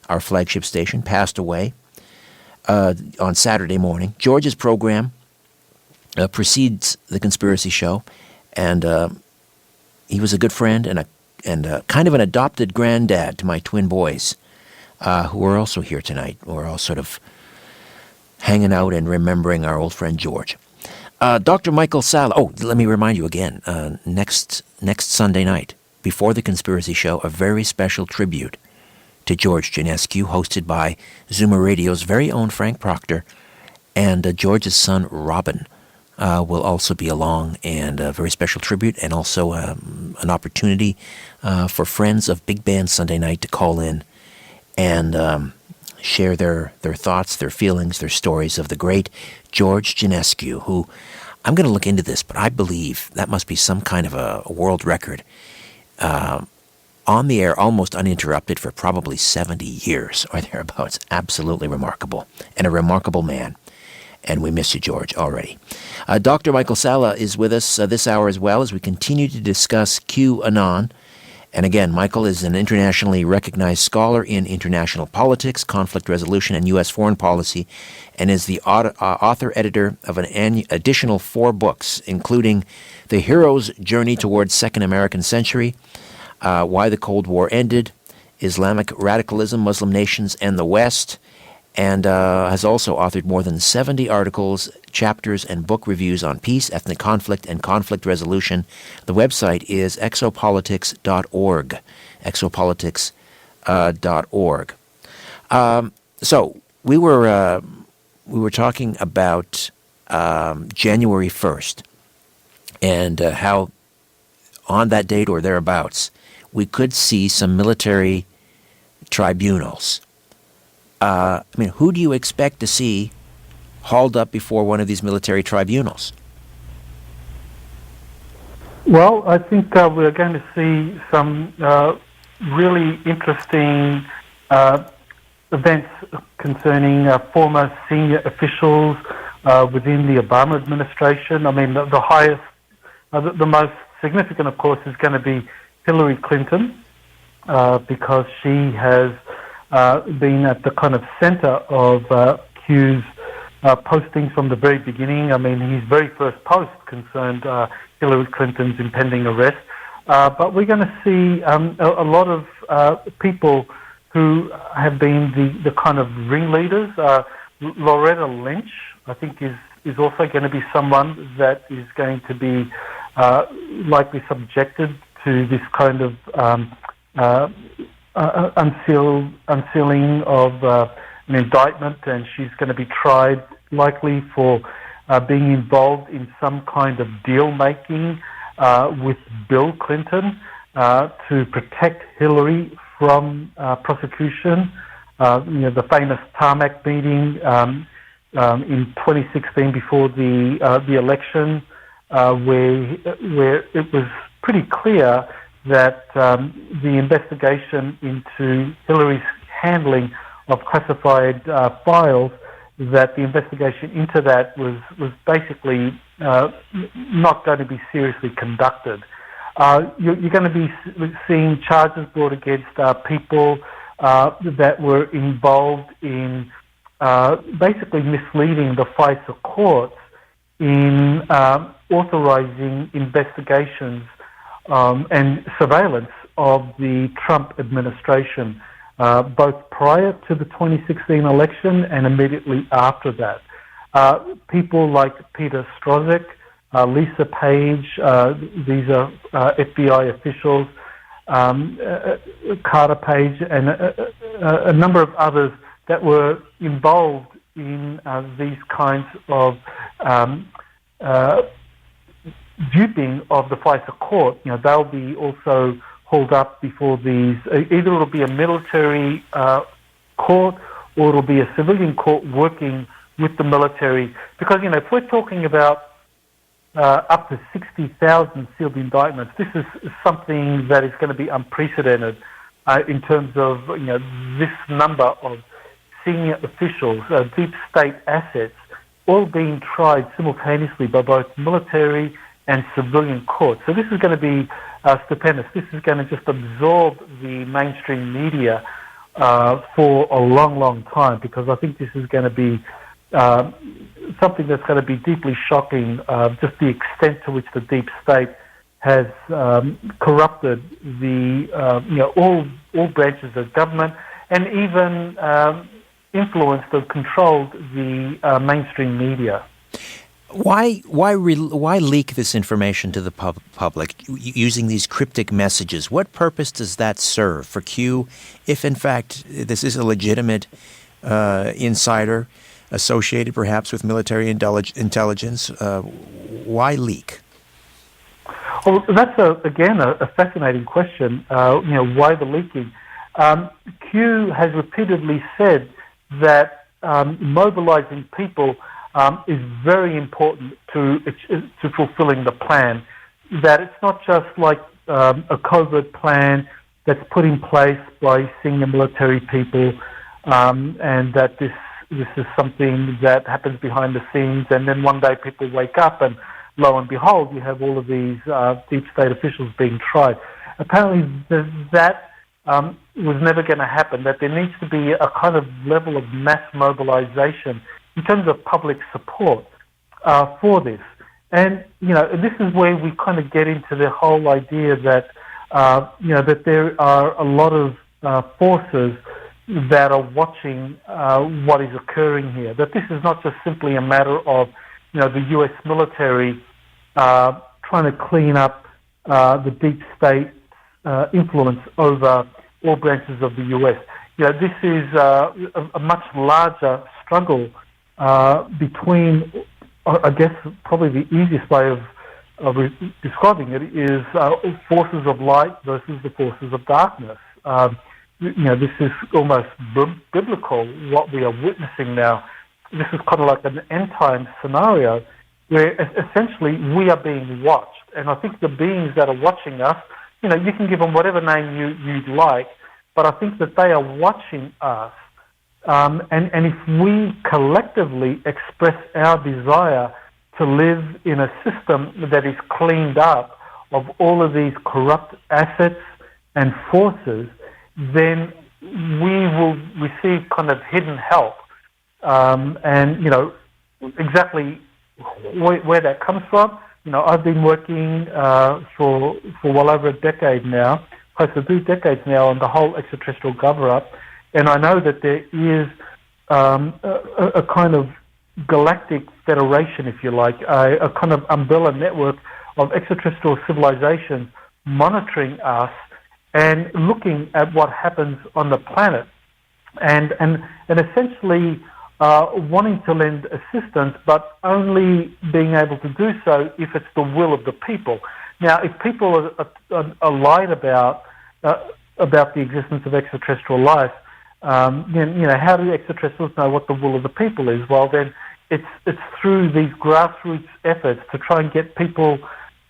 our flagship station, passed away on Saturday morning. George's program precedes The Conspiracy Show, and he was a good friend and kind of an adopted granddad to my twin boys, who are also here tonight. We're all sort of hanging out and remembering our old friend George. Dr. Michael Salla. Oh, let me remind you again, next Sunday night, before The Conspiracy Show, a very special tribute to George Ginescu, hosted by Zoomer Radio's very own Frank Proctor, and George's son, Robin, will also be along, and a very special tribute, and also an opportunity for friends of Big Band Sunday Night to call in and share their thoughts, their feelings, their stories of the great George Ginescu, who, I'm going to look into this, but I believe that must be some kind of a world record. On the air, almost uninterrupted for probably 70 years or thereabouts. Absolutely remarkable, and a remarkable man. And we miss you, George, already. Dr. Michael Salla is with us this hour as well as we continue to discuss QAnon. And again, Michael is an internationally recognized scholar in international politics, conflict resolution, and U.S. foreign policy, and is the author-editor of an additional 4 books, including The Hero's Journey Towards Second American Century, Why the Cold War Ended, Islamic Radicalism, Muslim Nations, and the West, and has also authored more than 70 articles, chapters, and book reviews on peace, ethnic conflict, and conflict resolution. The website is exopolitics.org, exopolitics.org. So we were talking about January 1st and how on that date or thereabouts we could see some military tribunals. I mean, who do you expect to see hauled up before one of these military tribunals? Well, I think we're going to see some really interesting events concerning former senior officials within the Obama administration. I mean, the highest, the most significant, of course, is going to be Hillary Clinton, because she has been at the kind of center of Q's postings from the very beginning. I mean, his very first post concerned Hillary Clinton's impending arrest. But we're going to see a lot of people who have been the kind of ringleaders. Loretta Lynch, I think, is also going to be someone that is going to be likely subjected to this kind of unsealing of an indictment, and she's going to be tried likely for being involved in some kind of deal-making with Bill Clinton to protect Hillary from prosecution. The famous tarmac meeting in 2016 before the election, where it was pretty clear that the investigation into Hillary's handling of classified files, that the investigation into that was basically not going to be seriously conducted. You're going to be seeing charges brought against people that were involved in basically misleading the FISA courts in authorizing investigations and surveillance of the Trump administration, both prior to the 2016 election and immediately after that. People like Peter Strzok, Lisa Page, these are FBI officials, Carter Page, and a number of others that were involved in these kinds of duping of the FISA court. They'll be also hauled up before these. Either it'll be a military court or it'll be a civilian court working with the military. Because if we're talking about up to 60,000 sealed indictments, this is something that is going to be unprecedented in terms of this number of senior officials, deep state assets, all being tried simultaneously by both military and civilian courts. So this is going to be stupendous. This is going to just absorb the mainstream media for a long, long time, because I think this is going to be something that's going to be deeply shocking, just the extent to which the deep state has corrupted the all branches of government, and even influenced or controlled the mainstream media. Why leak this information to the public using these cryptic messages? What purpose does that serve for Q, if in fact this is a legitimate insider associated perhaps with military intelligence? Why leak? Well, that's again a fascinating question. Why the leaking? Q has repeatedly said that mobilizing people is very important to fulfilling the plan. That it's not just like a covert plan that's put in place by senior military people, and that this is something that happens behind the scenes, and then one day people wake up and lo and behold, you have all of these deep state officials being tried. Apparently that was never going to happen, that there needs to be a kind of level of mass mobilization in terms of public support for this. And, this is where we kind of get into the whole idea that, that there are a lot of forces that are watching what is occurring here, that this is not just simply a matter of, the U.S. military trying to clean up the deep state influence over all branches of the U.S. This is a much larger struggle between, I guess, probably the easiest way of describing it is forces of light versus the forces of darkness. This is almost biblical, what we are witnessing now. This is kind of like an end-time scenario where essentially we are being watched. And I think the beings that are watching us, you can give them whatever name you'd like, but I think that they are watching us. And if we collectively express our desire to live in a system that is cleaned up of all of these corrupt assets and forces, then we will receive kind of hidden help. And, exactly where that comes from, I've been working for well over a decade now, close to 2 decades now, on the whole extraterrestrial cover-up, and I know that there is a kind of galactic federation, if you like, a kind of umbrella network of extraterrestrial civilizations monitoring us and looking at what happens on the planet, and essentially wanting to lend assistance, but only being able to do so if it's the will of the people. Now, if people are lied about the existence of extraterrestrial life, then how do the extraterrestrials know what the will of the people is? Well, then it's through these grassroots efforts to try and get people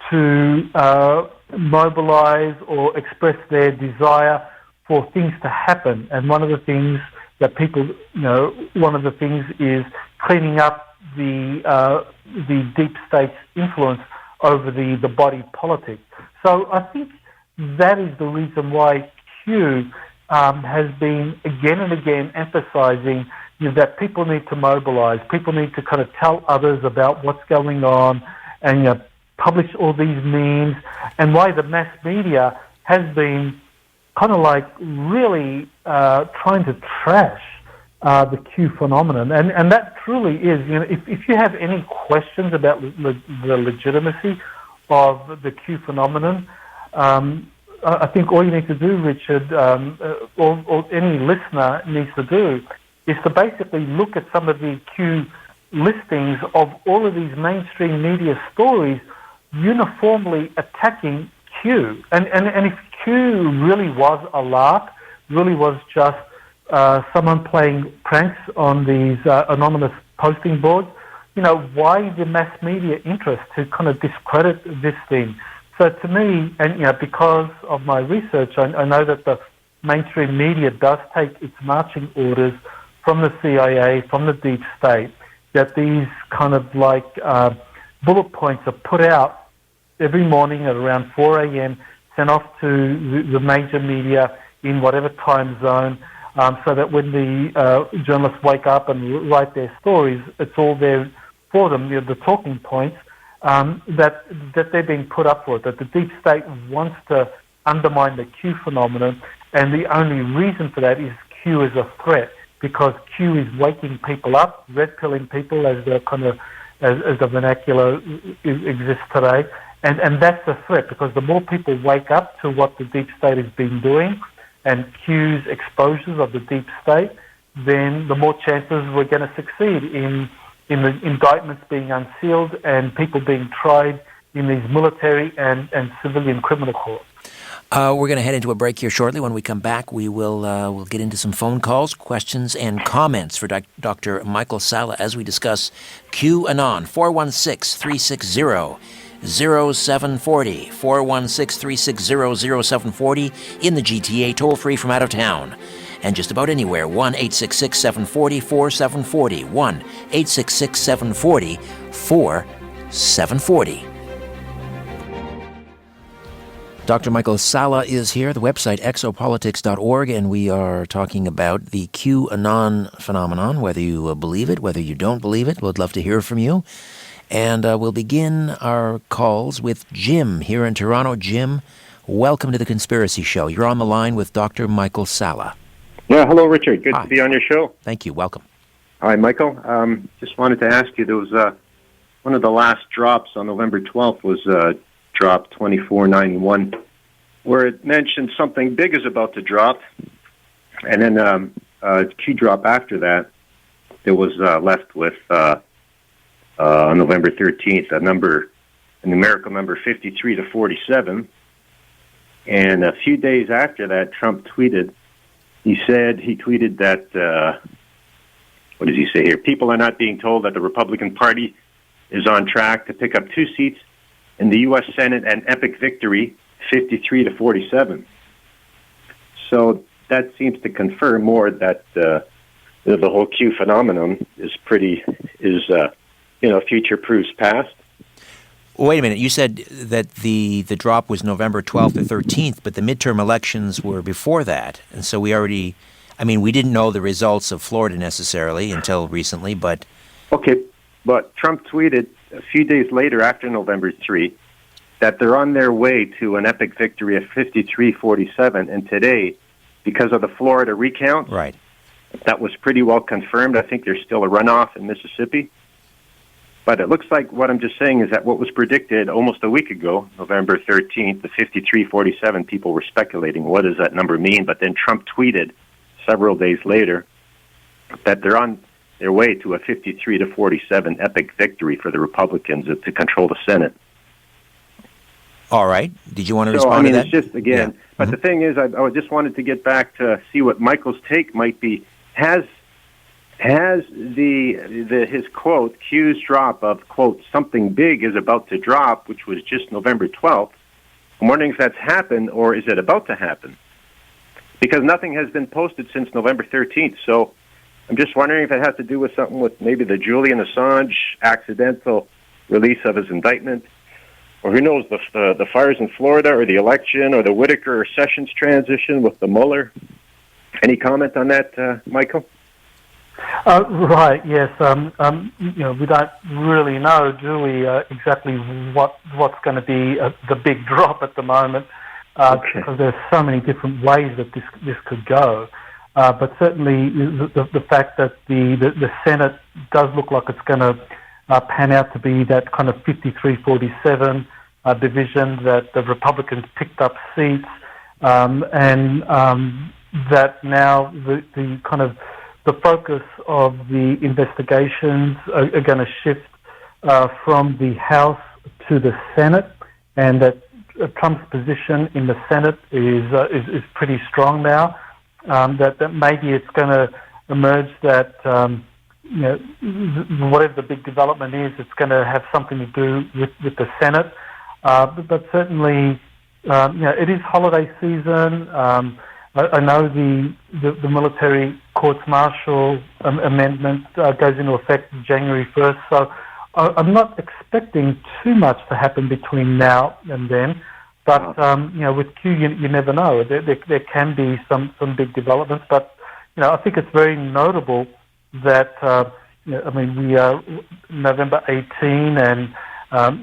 to mobilize or express their desire for things to happen. And one of the things that people, one of the things is cleaning up the deep state's influence over the body politic. So I think that is the reason why Q has been again and again emphasizing that people need to mobilize. People need to kind of tell others about what's going on and publish all these memes, and why the mass media has been kind of like really trying to trash the Q phenomenon. And that truly is, if you have any questions about the legitimacy of the Q phenomenon, I think all you need to do, Richard, or any listener needs to do, is to basically look at some of the Q listings of all of these mainstream media stories uniformly attacking Q. And if Q really was a lark, really was just someone playing pranks on these anonymous posting boards, why the mass media interest to kind of discredit this thing? So to me, and because of my research, I know that the mainstream media does take its marching orders from the CIA, from the deep state, that these kind of like bullet points are put out every morning at around 4 a.m., sent off to the major media in whatever time zone, so that when the journalists wake up and write their stories, it's all there for them, the talking points, that they're being put up for, that the deep state wants to undermine the Q phenomenon, and the only reason for that is Q is a threat, because Q is waking people up, red-pilling people as the kind of as the vernacular exists today, and that's a threat, because the more people wake up to what the deep state has been doing and Q's exposures of the deep state, then the more chances we're going to succeed in the indictments being unsealed and people being tried in these military and civilian criminal courts. We're going to head into a break here shortly. When we come back, we will we'll get into some phone calls, questions, and comments for Dr. Michael Salla as we discuss QAnon. 416-360-0740. 416-360-0740 in the GTA, toll-free from out of town. And just about anywhere, 1-866-740-4740. 1-866-740-4740. Dr. Michael Salla is here, the website exopolitics.org, and we are talking about the QAnon phenomenon, whether you believe it, whether you don't believe it. We'd love to hear from you. And we'll begin our calls with Jim here in Toronto. Jim, welcome to the Conspiracy Show. You're on the line with Dr. Michael Salla. Yeah, hello, Richard. Good Hi. to be on your show. Thank you. Welcome. Hi, Michael. Just wanted to ask you, there was one of the last drops on November 12th was drop 2491, where it mentioned something big is about to drop, and then a key drop after that, it was left with, on November 13th, a numerical number 53 to 47, and a few days after that, Trump tweeted, he tweeted that, what does he say here? People are not being told that the Republican Party is on track to pick up 2 seats in the U.S. Senate, an epic victory, 53 to 47. So that seems to confirm more that the whole Q phenomenon is future proofs past. Wait a minute. You said that the drop was November 12th or 13th, but the midterm elections were before that. And so we didn't know the results of Florida necessarily until recently, but... Okay, but Trump tweeted a few days later after November 3 that they're on their way to an epic victory of 53-47, and today, because of the Florida recount, right, that was pretty well confirmed. I think there's still a runoff in Mississippi. But it looks like what I'm just saying is that what was predicted almost a week ago, November 13th, the 53-47, people were speculating, what does that number mean? But then Trump tweeted several days later that they're on their way to a 53-47 epic victory for the Republicans to control the Senate. All right. Did you want to respond to that? It's just, again, yeah. But the thing is, I just wanted to get back to see what Michael's take might be. Has his quote, Q's drop of, quote, something big is about to drop, which was just November 12th, I'm wondering if that's happened or is it about to happen? Because nothing has been posted since November 13th, so I'm just wondering if it has to do with something with maybe the Julian Assange accidental release of his indictment, or who knows, the fires in Florida, or the election, or the Whitaker or Sessions transition with the Mueller. Any comment on that, Michael? Right. Yes. We don't really know, do we, exactly what's going to be the big drop at the moment, because there's so many different ways that this could go. But certainly, the fact that the Senate does look like it's going to pan out to be that kind of 53-47 division, that the Republicans picked up seats, and that now the kind of the focus of the investigations are going to shift from the House to the Senate, and that Trump's position in the Senate is pretty strong now. That maybe it's going to emerge that whatever the big development is, it's going to have something to do with the Senate. But certainly, it is holiday season. I know the military courts martial amendment goes into effect January 1st, so I'm not expecting too much to happen between now and then. But with Q, you never know. There can be some big developments, but I think it's very notable that we are November 18, and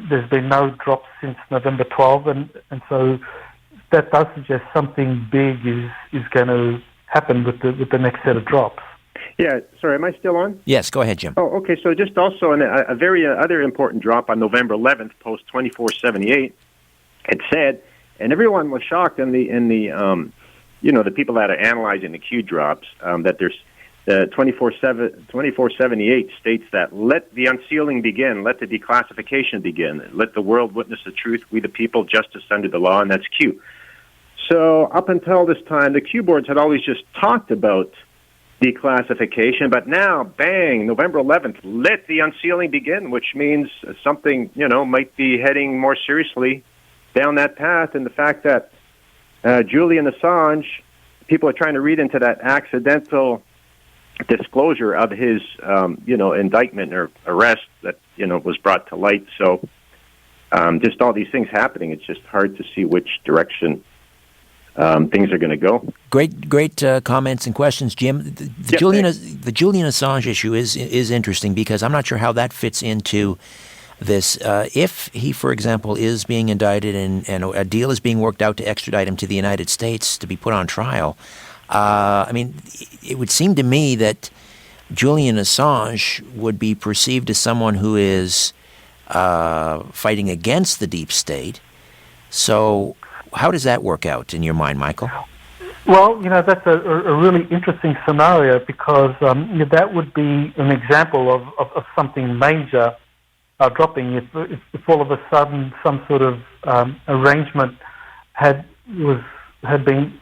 there's been no drops since November 12, and so that does suggest something big is going to happen with the next set of drops. Yeah, sorry, am I still on? Yes, go ahead, Jim. Oh, okay. So just also a very other important drop on November 11th, post 2478. It said, and everyone was shocked in the the people that are analyzing the Q drops, that there's 2478 states that let the unsealing begin, let the declassification begin, let the world witness the truth, we the people, justice under the law, and that's Q. So up until this time, the Q boards had always just talked about declassification, but now, bang, November 11th, let the unsealing begin, which means something, might be heading more seriously down that path. And the fact that Julian Assange, people are trying to read into that accidental disclosure of his, indictment or arrest that, was brought to light. So just all these things happening, it's just hard to see which direction things are going to go. Great comments and questions, Jim. The Julian Assange issue is interesting because I'm not sure how that fits into this. If he, for example, is being indicted and a deal is being worked out to extradite him to the United States to be put on trial, it would seem to me that Julian Assange would be perceived as someone who is fighting against the deep state. So how does that work out in your mind, Michael? Well, that's a really interesting scenario because that would be an example of something major dropping. If all of a sudden some sort of arrangement had been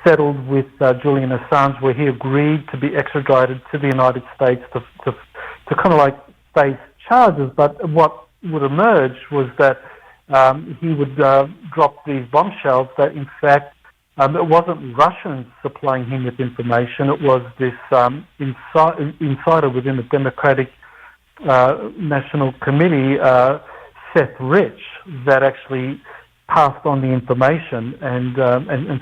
settled with Julian Assange, where he agreed to be extradited to the United States to kind of like face charges, but what would emerge was that he would drop these bombshells that, in fact, it wasn't Russians supplying him with information. It was this insider within the Democratic National Committee, Seth Rich, that actually passed on the information. And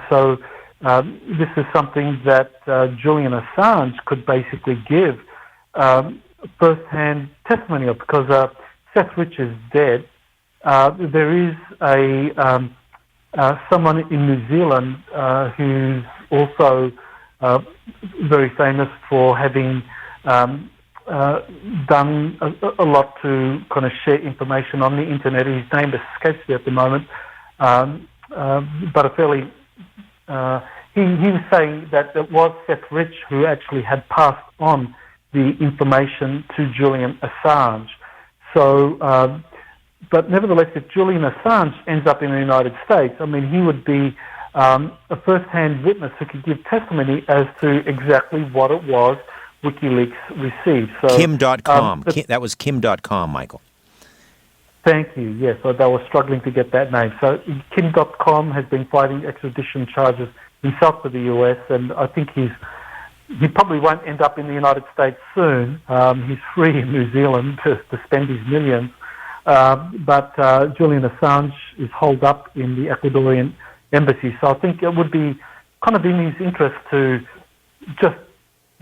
so this is something that Julian Assange could basically give first-hand testimony of, because Seth Rich is dead. There is someone in New Zealand who's also very famous for having done a lot to kind of share information on the internet. His name escapes me at the moment, but a fairly he was saying that it was Seth Rich who actually had passed on the information to Julian Assange. So, but nevertheless, if Julian Assange ends up in the United States, he would be a first-hand witness who could give testimony as to exactly what it was WikiLeaks received. So, Kim.com. That was Kim.com, Michael. Thank you. Yes, I was struggling to get that name. So Kim.com has been fighting extradition charges himself to the US, and I think he probably won't end up in the United States soon. He's free in New Zealand to spend his millions. But Julian Assange is holed up in the Ecuadorian embassy. So I think it would be kind of in his interest to just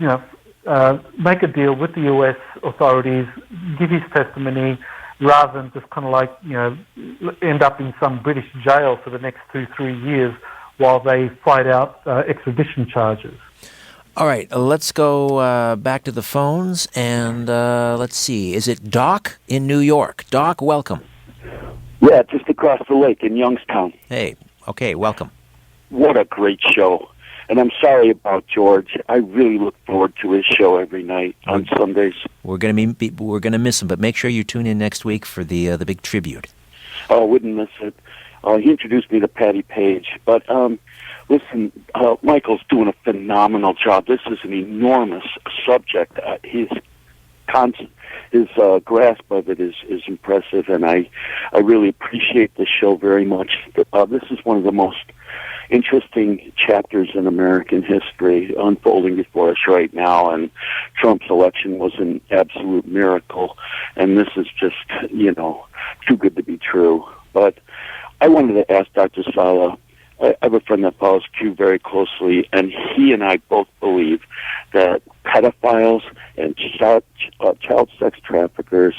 make a deal with the U.S. authorities, give his testimony, rather than just kind of like, end up in some British jail for the next 2-3 years while they fight out extradition charges. All right, let's go back to the phones, and let's see. Is it Doc in New York? Doc, welcome. Yeah, just across the lake in Youngstown. Hey, okay, welcome. What a great show. And I'm sorry about George. I really look forward to his show every night on Sundays. We're gonna miss him, but make sure you tune in next week for the big tribute. Oh, wouldn't miss it. He introduced me to Patty Page. But listen, Michael's doing a phenomenal job. This is an enormous subject. His grasp of it is impressive, and I really appreciate this show very much. This is one of the most interesting chapters in American history unfolding before us right now, and Trump's election was an absolute miracle, and this is just, too good to be true. But I wanted to ask Dr. Salla, I have a friend that follows Q very closely, and he and I both believe that pedophiles and child sex traffickers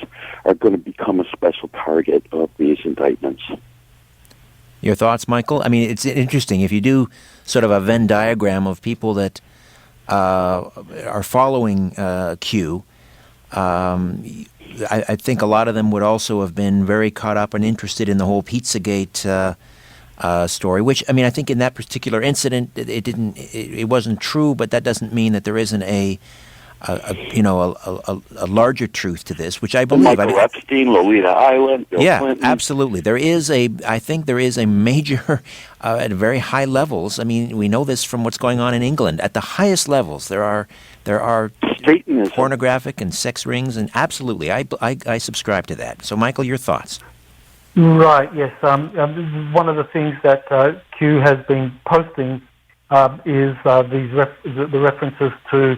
are going to become a special target of these indictments. Your thoughts, Michael? I mean, it's interesting. If you do sort of a Venn diagram of people that are following Q, I think a lot of them would also have been very caught up and interested in the whole Pizzagate story, which, I mean, I think in that particular incident, it wasn't true, but that doesn't mean that there isn't a larger truth to this, which I believe. Michael Epstein, Lolita Island, Bill Clinton. Absolutely. I think there is a major, at very high levels. I mean, we know this from what's going on in England. At the highest levels, there are Satanism, pornographic and sex rings, and absolutely, I subscribe to that. So, Michael, your thoughts? Right. Yes. One of the things that Q has been posting is the references to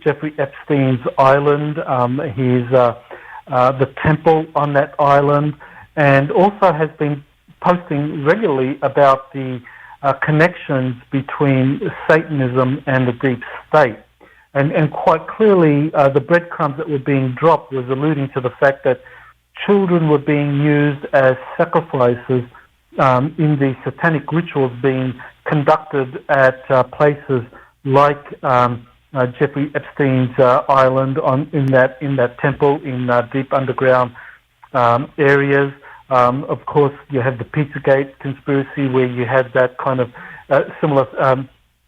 Jeffrey Epstein's island, the temple on that island, and also has been posting regularly about the connections between Satanism and the deep state. And quite clearly, the breadcrumbs that were being dropped was alluding to the fact that children were being used as sacrifices in the satanic rituals being conducted at places like Jeffrey Epstein's island in that temple in deep underground areas. Of course, you have the Pizzagate conspiracy where you had that kind of similar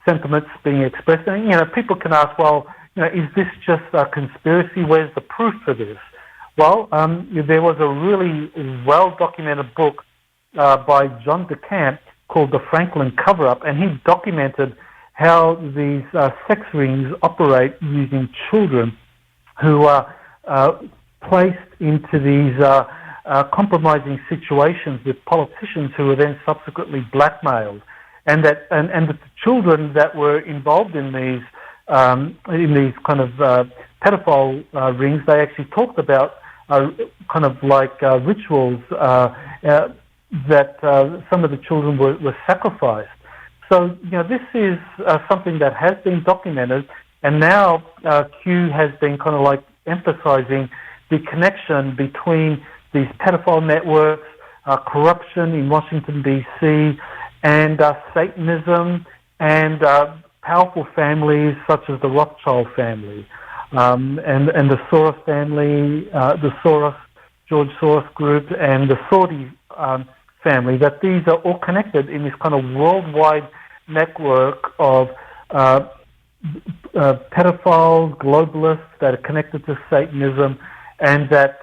sentiments being expressed. And, people can ask, well, is this just a conspiracy? Where's the proof for this? Well, there was a really well-documented book by John DeCamp called The Franklin Cover-Up, and he documented how these sex rings operate using children who are placed into these compromising situations with politicians who are then subsequently blackmailed, and the children that were involved in these kind of pedophile rings, they actually talked about kind of like rituals that some of the children were sacrificed. So, this is something that has been documented, and now Q has been kind of like emphasizing the connection between these pedophile networks, corruption in Washington, D.C., and Satanism, and powerful families such as the Rothschild family, and the Soros family, George Soros group, and the Saudi family, that these are all connected in this kind of worldwide network of pedophiles, globalists that are connected to Satanism, and that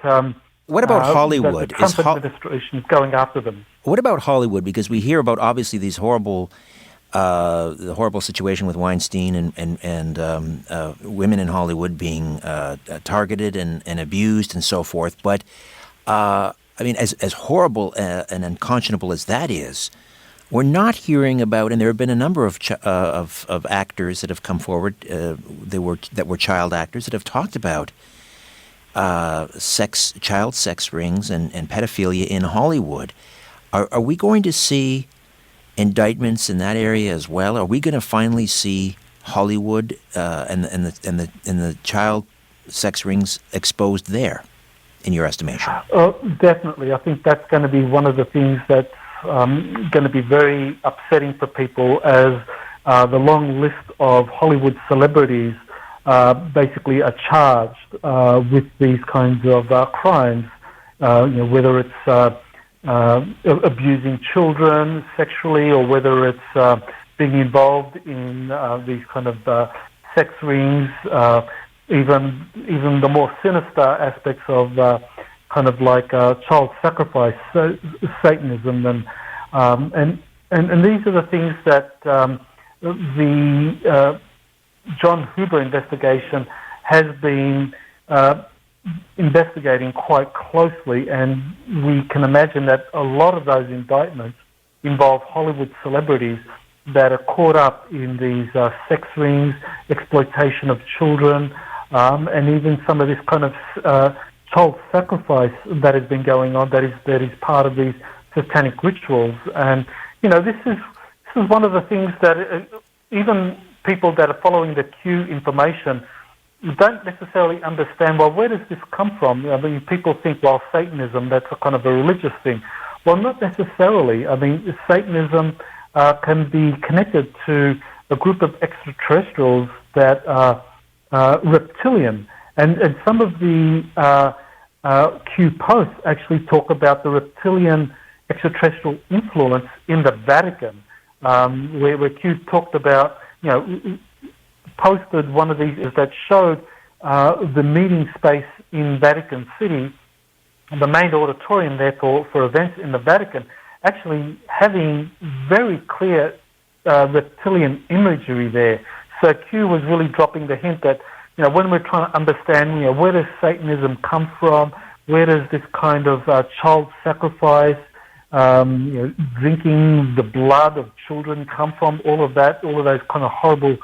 what about Hollywood? The Trump administration is going after them. What about Hollywood? Because we hear about obviously these the horrible situation with Weinstein and women in Hollywood being targeted and abused and so forth. But I mean, as horrible and unconscionable as that is, we're not hearing about. And there have been a number of actors that have come forward. That were child actors that have talked about child sex rings and pedophilia in Hollywood. Are we going to see indictments in that area as well? Are we going to finally see Hollywood and the child sex rings exposed there, in your estimation? Definitely. I think that's going to be one of the things that's going to be very upsetting for people, as the long list of Hollywood celebrities basically are charged with these kinds of crimes, whether it's abusing children sexually, or whether it's being involved in these kind of sex rings, even the more sinister aspects of kind of like child sacrifice, Satanism, and these are the things that the John Huber investigation has been investigating quite closely, and we can imagine that a lot of those indictments involve Hollywood celebrities that are caught up in these sex rings, exploitation of children, and even some of this kind of child sacrifice that has been going on, that is part of these satanic rituals. And this is one of the things that even people that are following the Q information don't necessarily understand. Well, where does this come from? I mean, people think, well, Satanism, that's a kind of a religious thing. Well, not necessarily. I mean, Satanism can be connected to a group of extraterrestrials that are reptilian, and some of the Q posts actually talk about the reptilian extraterrestrial influence in the Vatican, where Q talked about, posted one of these that showed the meeting space in Vatican City, the main auditorium there for events in the Vatican, actually having very clear reptilian imagery there. So Q was really dropping the hint that, when we're trying to understand, where does Satanism come from, where does this kind of child sacrifice, drinking the blood of children come from, all of those kind of horrible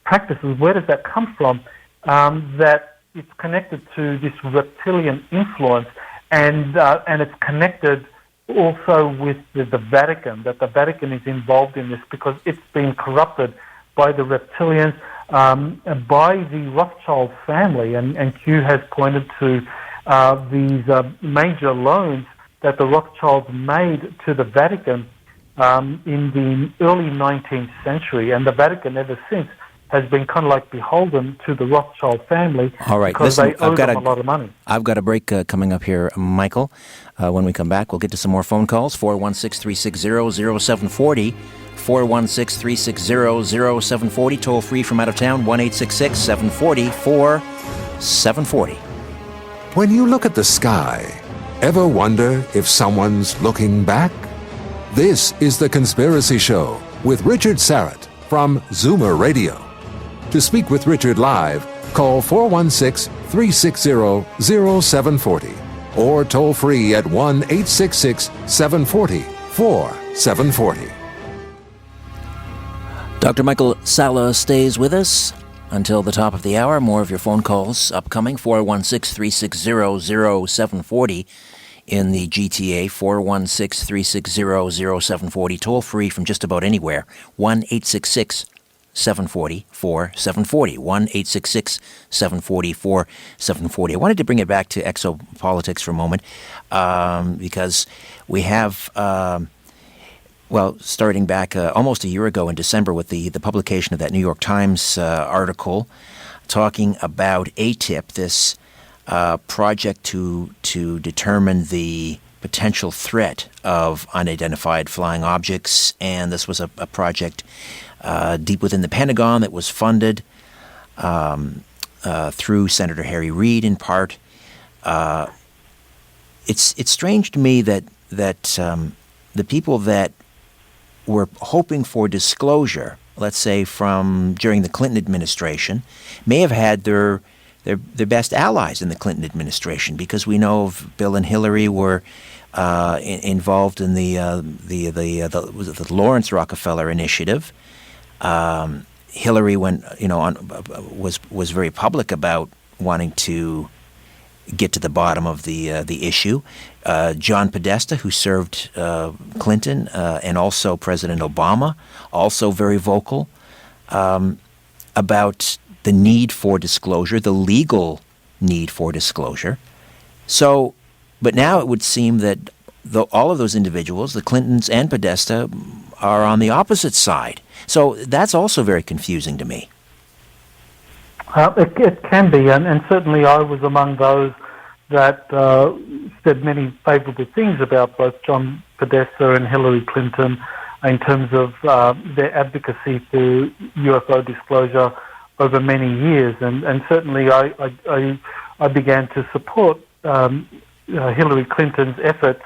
practices, where does that come from? That it's connected to this reptilian influence, and it's connected also with the Vatican, that the Vatican is involved in this because it's been corrupted by the reptilians, by the Rothschild family, and Q has pointed to these major loans that the Rothschilds made to the Vatican in the early 19th century, and the Vatican ever since has been kind of like beholden to the Rothschild family. All right, because they owe them a lot of money. I've got a break coming up here, Michael. When we come back, we'll get to some more phone calls. 416-360-0740. 416-360-0740. Toll free from out of town, 1-866-740-4740. When you look at the sky, ever wonder if someone's looking back? This is The Conspiracy Show with Richard Syrett from Zoomer Radio. To speak with Richard live, call 416-360-0740 or toll free at 1-866-740-4740. Dr. Michael Salla stays with us until the top of the hour. More of your phone calls upcoming, 416-360-0740 in the GTA, 416-360-0740, toll free from just about anywhere, 1-866-740-4740, 1-866-740-4740. I wanted to bring it back to exopolitics for a moment because we have... starting back almost a year ago in December with the publication of that New York Times article talking about ATIP, this project to determine the potential threat of unidentified flying objects. And this was a project deep within the Pentagon that was funded through Senator Harry Reid in part. It's strange to me that the people that were hoping for disclosure, let's say from during the Clinton administration, may have had their best allies in the Clinton administration, because we know Bill and Hillary were involved in the Lawrence Rockefeller initiative. Hillary was very public about wanting to get to the bottom of the issue. John Podesta, who served Clinton and also President Obama, also very vocal about the need for disclosure, the legal need for disclosure. So, but now it would seem that all of those individuals, the Clintons and Podesta, are on the opposite side. So that's also very confusing to me. It can be, and certainly I was among those that said many favourable things about both John Podesta and Hillary Clinton in terms of their advocacy for UFO disclosure over many years, and certainly I began to support Hillary Clinton's efforts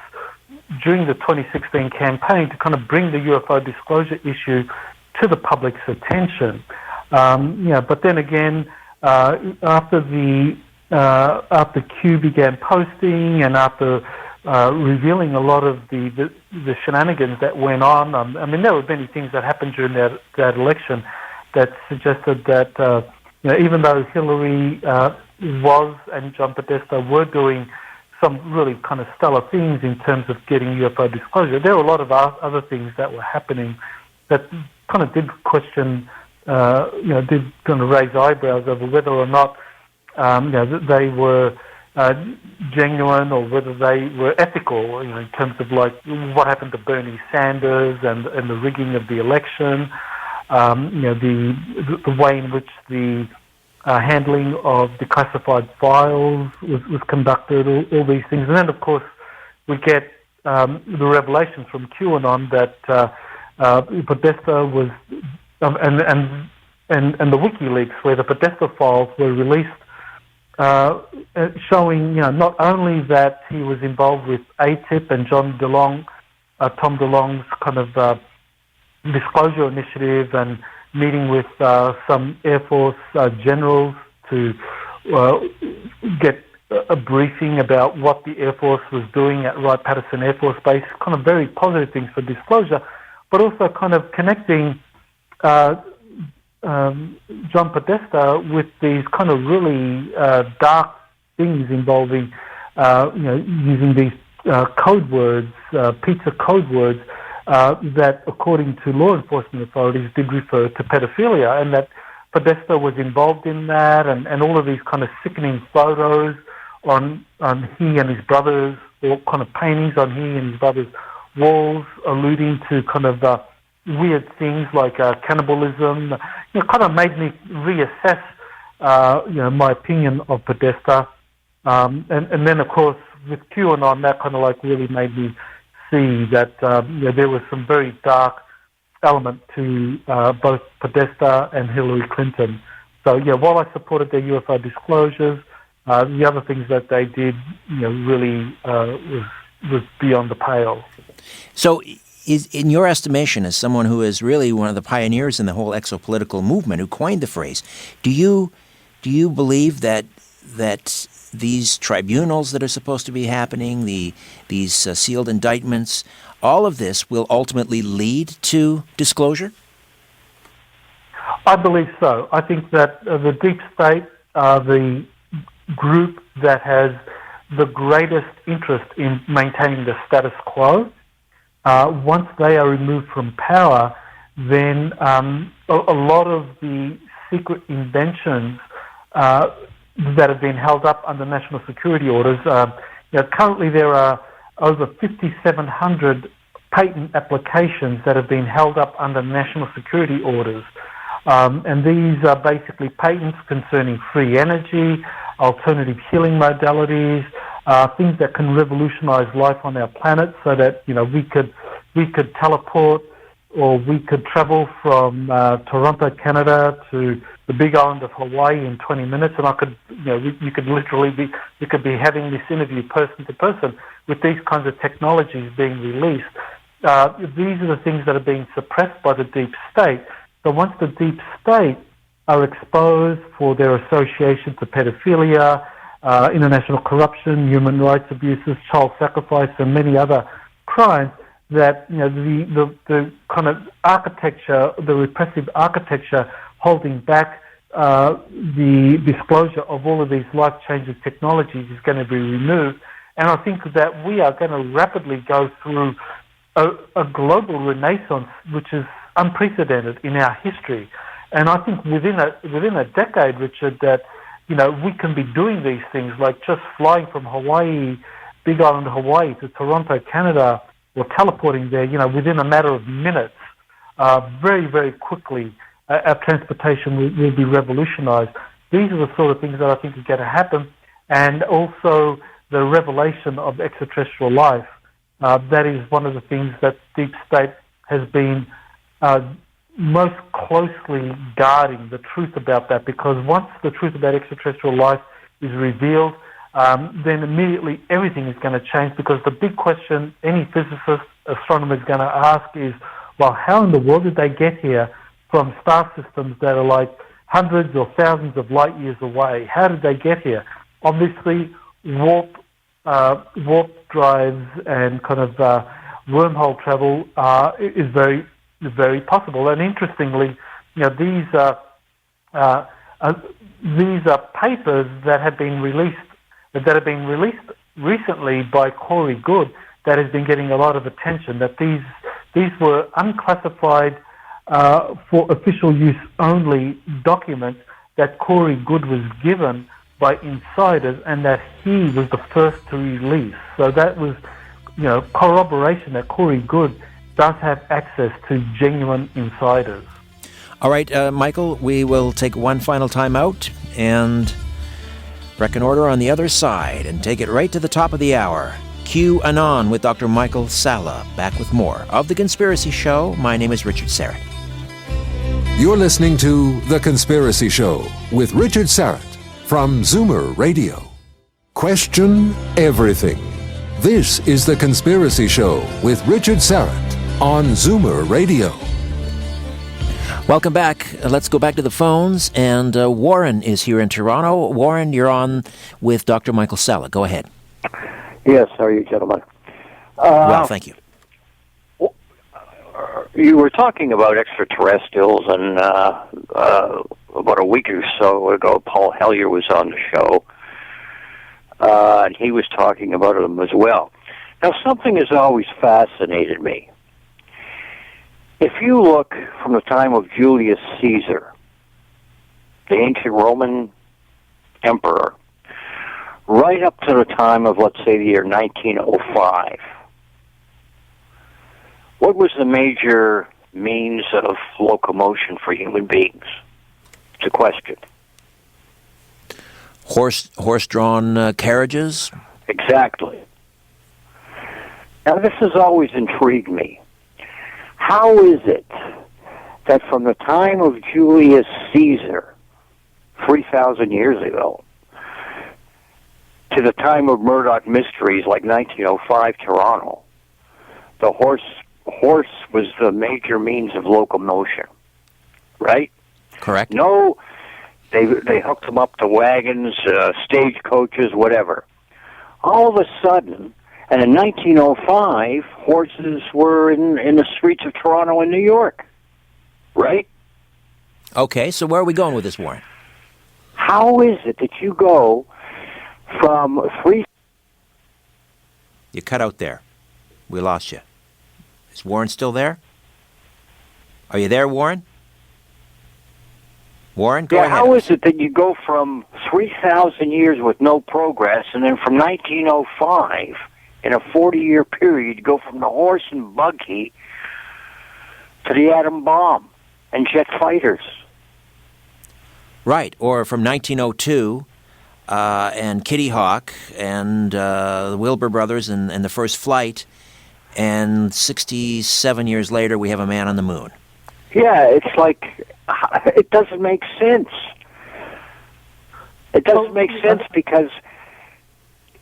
during the 2016 campaign to kind of bring the UFO disclosure issue to the public's attention. But then again, after Q began posting and after revealing a lot of the shenanigans that went on, I mean, there were many things that happened during that election that suggested that even though Hillary was and John Podesta were doing some really kind of stellar things in terms of getting UFO disclosure, there were a lot of other things that were happening that kind of did question, did kind of raise eyebrows over whether or not, that they were genuine or whether they were ethical, in terms of like what happened to Bernie Sanders and the rigging of the election, the way in which the handling of declassified files was conducted, all these things. And then, of course, we get the revelations from QAnon that Podesta was, and the WikiLeaks, where the Podesta files were released, showing, not only that he was involved with ATIP and Tom DeLonge's kind of disclosure initiative and meeting with some Air Force generals to get a briefing about what the Air Force was doing at Wright-Patterson Air Force Base, kind of very positive things for disclosure, but also kind of connecting John Podesta with these kind of really dark things involving, using these code words, pizza code words, that, according to law enforcement authorities, did refer to pedophilia, and that Podesta was involved in that, and all of these kind of sickening photos on he and his brothers, or kind of paintings on he and his brothers' walls, alluding to kind of weird things like cannibalism. Kind of made me reassess, my opinion of Podesta, and then of course with QAnon, that kind of like really made me see that there was some very dark element to both Podesta and Hillary Clinton. So while I supported their UFO disclosures, the other things that they did, really was beyond the pale. So, in your estimation, as someone who is really one of the pioneers in the whole exopolitical movement, who coined the phrase, do you believe that these tribunals that are supposed to be happening, these sealed indictments, all of this will ultimately lead to disclosure? I believe so. I think that the deep state are the group that has the greatest interest in maintaining the status quo. Once they are removed from power, then a lot of the secret inventions that have been held up under national security orders. Currently there are over 5,700 patent applications that have been held up under national security orders. And these are basically patents concerning free energy, alternative healing modalities, things that can revolutionize life on our planet, so that we could teleport, or we could travel from Toronto, Canada, to the Big Island of Hawaii in 20 minutes, and I could, we could be having this interview person to person with these kinds of technologies being released. These are the things that are being suppressed by the deep state. So once the deep state are exposed for their association to pedophilia, international corruption, human rights abuses, child sacrifice, and many other crimes, that the kind of architecture, the repressive architecture holding back the disclosure of all of these life-changing technologies is going to be removed. And I think that we are going to rapidly go through a global renaissance which is unprecedented in our history. And I think within a decade, Richard, that we can be doing these things, like just flying from Hawaii, Big Island Hawaii, to Toronto, Canada, or teleporting there, within a matter of minutes, very, very quickly. Our transportation will be revolutionized. These are the sort of things that I think are going to happen, and also the revelation of extraterrestrial life. That is one of the things that Deep State has been most closely guarding, the truth about that, because once the truth about extraterrestrial life is revealed, then immediately everything is going to change, because the big question any physicist, astronomer is going to ask is, well, how in the world did they get here from star systems that are like hundreds or thousands of light years away? How did they get here? Obviously, warp drives and kind of wormhole travel is very, very possible. And interestingly, these are papers that have been released recently by Corey Goode that has been getting a lot of attention. That these were unclassified, for official use only documents that Corey Goode was given by insiders, and that he was the first to release. So that was, corroboration that Corey Goode does have access to genuine insiders. All right, Michael, we will take one final time out and reckon order on the other side and take it right to the top of the hour. QAnon with Dr. Michael Salla. Back with more of The Conspiracy Show. My name is Richard Syrett. You're listening to The Conspiracy Show with Richard Syrett from Zoomer Radio. Question everything. This is The Conspiracy Show with Richard Syrett on Zoomer Radio. Welcome back. Let's go back to the phones. And Warren is here in Toronto. Warren, you're on with Dr. Michael Salla. Go ahead. Yes, how are you, gentlemen? Well, thank you. You were talking about extraterrestrials, and about a week or so ago, Paul Hellyer was on the show, and he was talking about them as well. Now, something has always fascinated me. If you look from the time of Julius Caesar, the ancient Roman emperor, right up to the time of, let's say, the year 1905, what was the major means of locomotion for human beings? It's a question. Horse-drawn carriages? Exactly. Now, this has always intrigued me. How is it that from the time of Julius Caesar, 3,000 years ago, to the time of Murdoch Mysteries, like 1905 Toronto, the horse was the major means of locomotion, right? Correct. No, they hooked them up to wagons, stagecoaches, whatever. All of a sudden, and in 1905, horses were in the streets of Toronto and New York, right? Okay, so where are we going with this, Warren? How is it that you go from three... You cut out there. We lost you. Is Warren still there? Are you there, Warren? Warren, go ahead. How is it that you go from 3,000 years with no progress, and then from 1905, in a 40-year period, you go from the horse and buggy to the atom bomb and jet fighters? Right, or from 1902 and Kitty Hawk and the Wilbur brothers and the first flight, and 67 years later we have a man on the moon. Yeah, it's like, it doesn't make sense. It doesn't make sense because,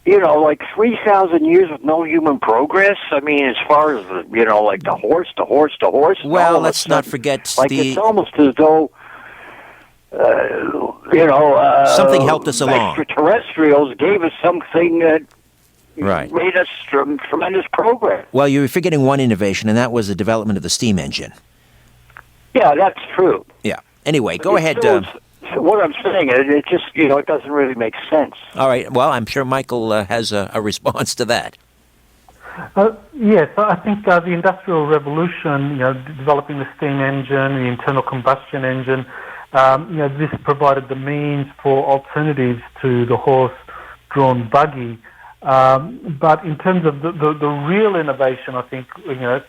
like 3,000 years with no human progress. I mean, as far as, like the horse. Well, let's not forget it's almost as though, something helped us along. Extraterrestrials gave us something that right. made us tremendous progress. Well, you're forgetting one innovation, and that was the development of the steam engine. Yeah, that's true. Yeah. Anyway, go ahead. What I'm saying is, it just, it doesn't really make sense. All right. Well, I'm sure Michael has a response to that. Yes, I think the Industrial Revolution, developing the steam engine, the internal combustion engine, this provided the means for alternatives to the horse-drawn buggy. But in terms of the real innovation, I think,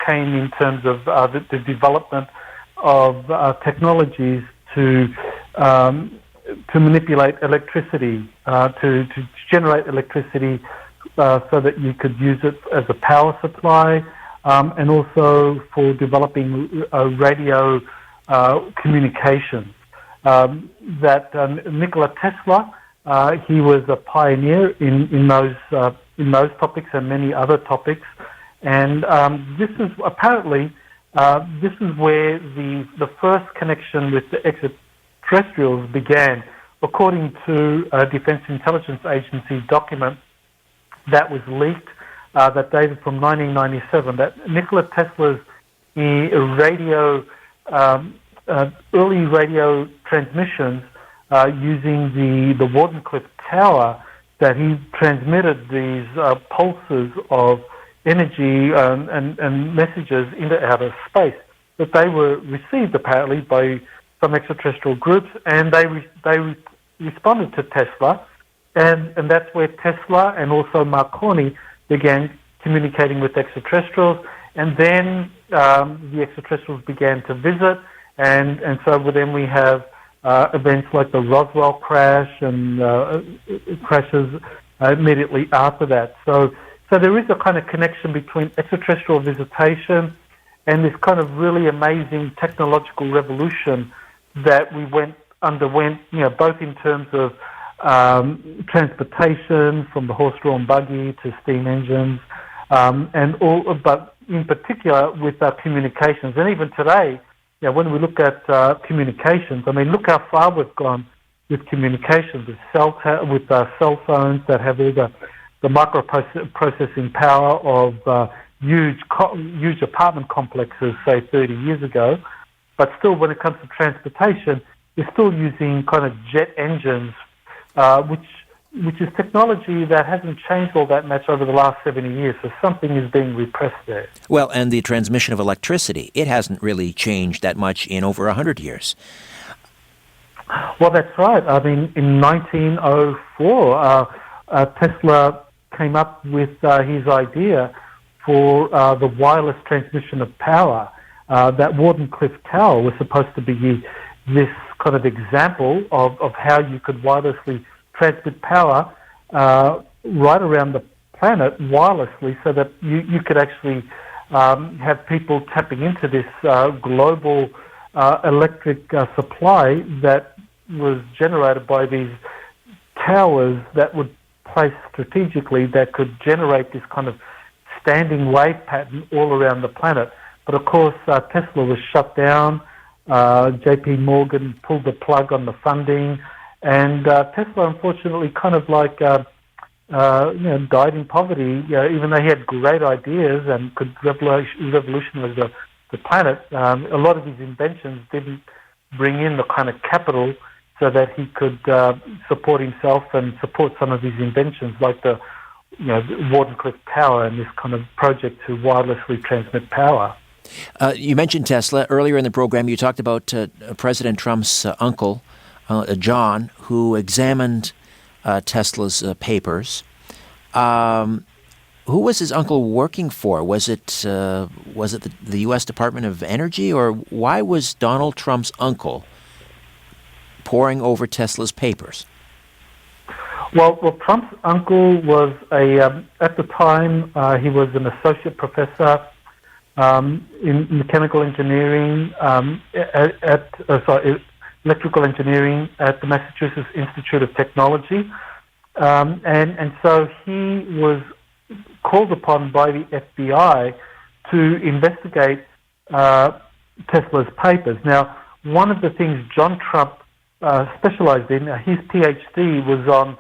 came in terms of the development of technologies to manipulate electricity, to generate electricity so that you could use it as a power supply, and also for developing radio communications. Nikola Tesla, he was a pioneer in those topics and many other topics, and this is apparently this is where the first connection with the extraterrestrials began, according to a Defense Intelligence Agency document that was leaked that dated from 1997. That Nikola Tesla's early radio transmissions using the Wardenclyffe Tower, that he transmitted these pulses of energy and messages into outer space, that they were received apparently by some extraterrestrial groups, and they responded to Tesla, and that's where Tesla and also Marconi began communicating with extraterrestrials, and then the extraterrestrials began to visit, and so then we have events like the Roswell crash and crashes immediately after that. So there is a kind of connection between extraterrestrial visitation and this kind of really amazing technological revolution that we underwent, both in terms of transportation from the horse-drawn buggy to steam engines, but in particular with our communications. And even today, when we look at communications, look how far we've gone with communications, with cell phones that have all the microprocessing power of huge apartment complexes, say 30 years ago. But still, when it comes to transportation, we're still using kind of jet engines, which is technology that hasn't changed all that much over the last 70 years. So something is being repressed there. Well, and the transmission of electricity, it hasn't really changed that much in over 100 years. Well, that's right. In 1904, Tesla came up with his idea for the wireless transmission of power. That Wardenclyffe Tower was supposed to be this kind of example of how you could wirelessly transmit power right around the planet wirelessly, so that you could actually have people tapping into this global electric supply that was generated by these towers that would place strategically, that could generate this kind of standing wave pattern all around the planet. But of course, Tesla was shut down. J.P. Morgan pulled the plug on the funding, and Tesla, unfortunately, kind of like died in poverty. Even though he had great ideas and could revolutionize the planet, a lot of his inventions didn't bring in the kind of capital so that he could support himself and support some of his inventions, like the Wardenclyffe Tower and this kind of project to wirelessly transmit power. You mentioned Tesla. Earlier in the program, you talked about President Trump's uncle, John, who examined Tesla's papers. Who was his uncle working for? Was it the U.S. Department of Energy, or why was Donald Trump's uncle poring over Tesla's papers? Well, Trump's uncle was at the time, he was an associate professor in mechanical engineering electrical engineering at the Massachusetts Institute of Technology, and so he was called upon by the FBI to investigate Tesla's papers. Now, one of the things John Trump specialized in, his PhD was on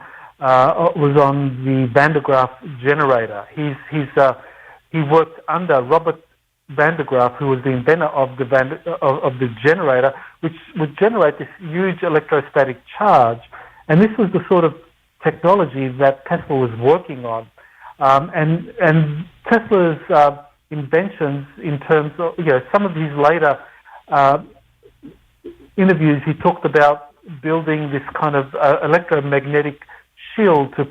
the Van de Graaff generator. He worked under Robert Van de Graaff, who was the inventor of the generator, which would generate this huge electrostatic charge. And this was the sort of technology that Tesla was working on. And Tesla's inventions, in terms of some of his later interviews, he talked about building this kind of electromagnetic shield to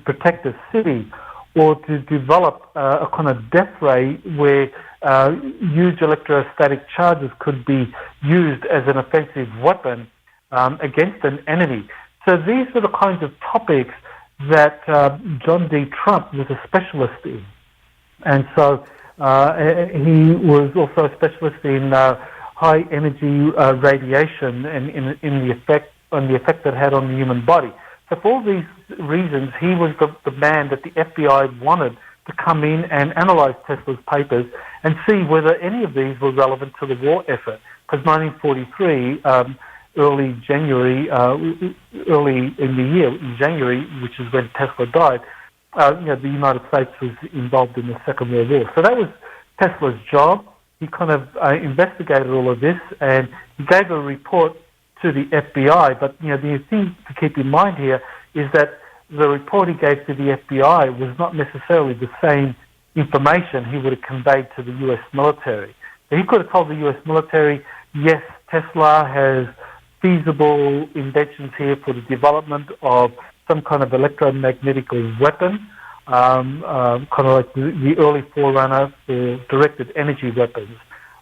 protect a city, or to develop a kind of death ray where huge electrostatic charges could be used as an offensive weapon against an enemy. So these are the kinds of topics that John D. Trump was a specialist in. And so he was also a specialist in high energy radiation and in the effect that it had on the human body. So for all these reasons, he was the man that the FBI wanted to come in and analyze Tesla's papers and see whether any of these were relevant to the war effort. Because 1943, early in the year, in January, which is when Tesla died, the United States was involved in the Second World War. So that was Tesla's job. He kind of investigated all of this, and he gave a report to the FBI. But the thing to keep in mind here is that the report he gave to the FBI was not necessarily the same information he would have conveyed to the U.S. military. So he could have told the U.S. military, yes, Tesla has feasible inventions here for the development of some kind of electromagnetic weapon, kind of like the early forerunner for directed energy weapons.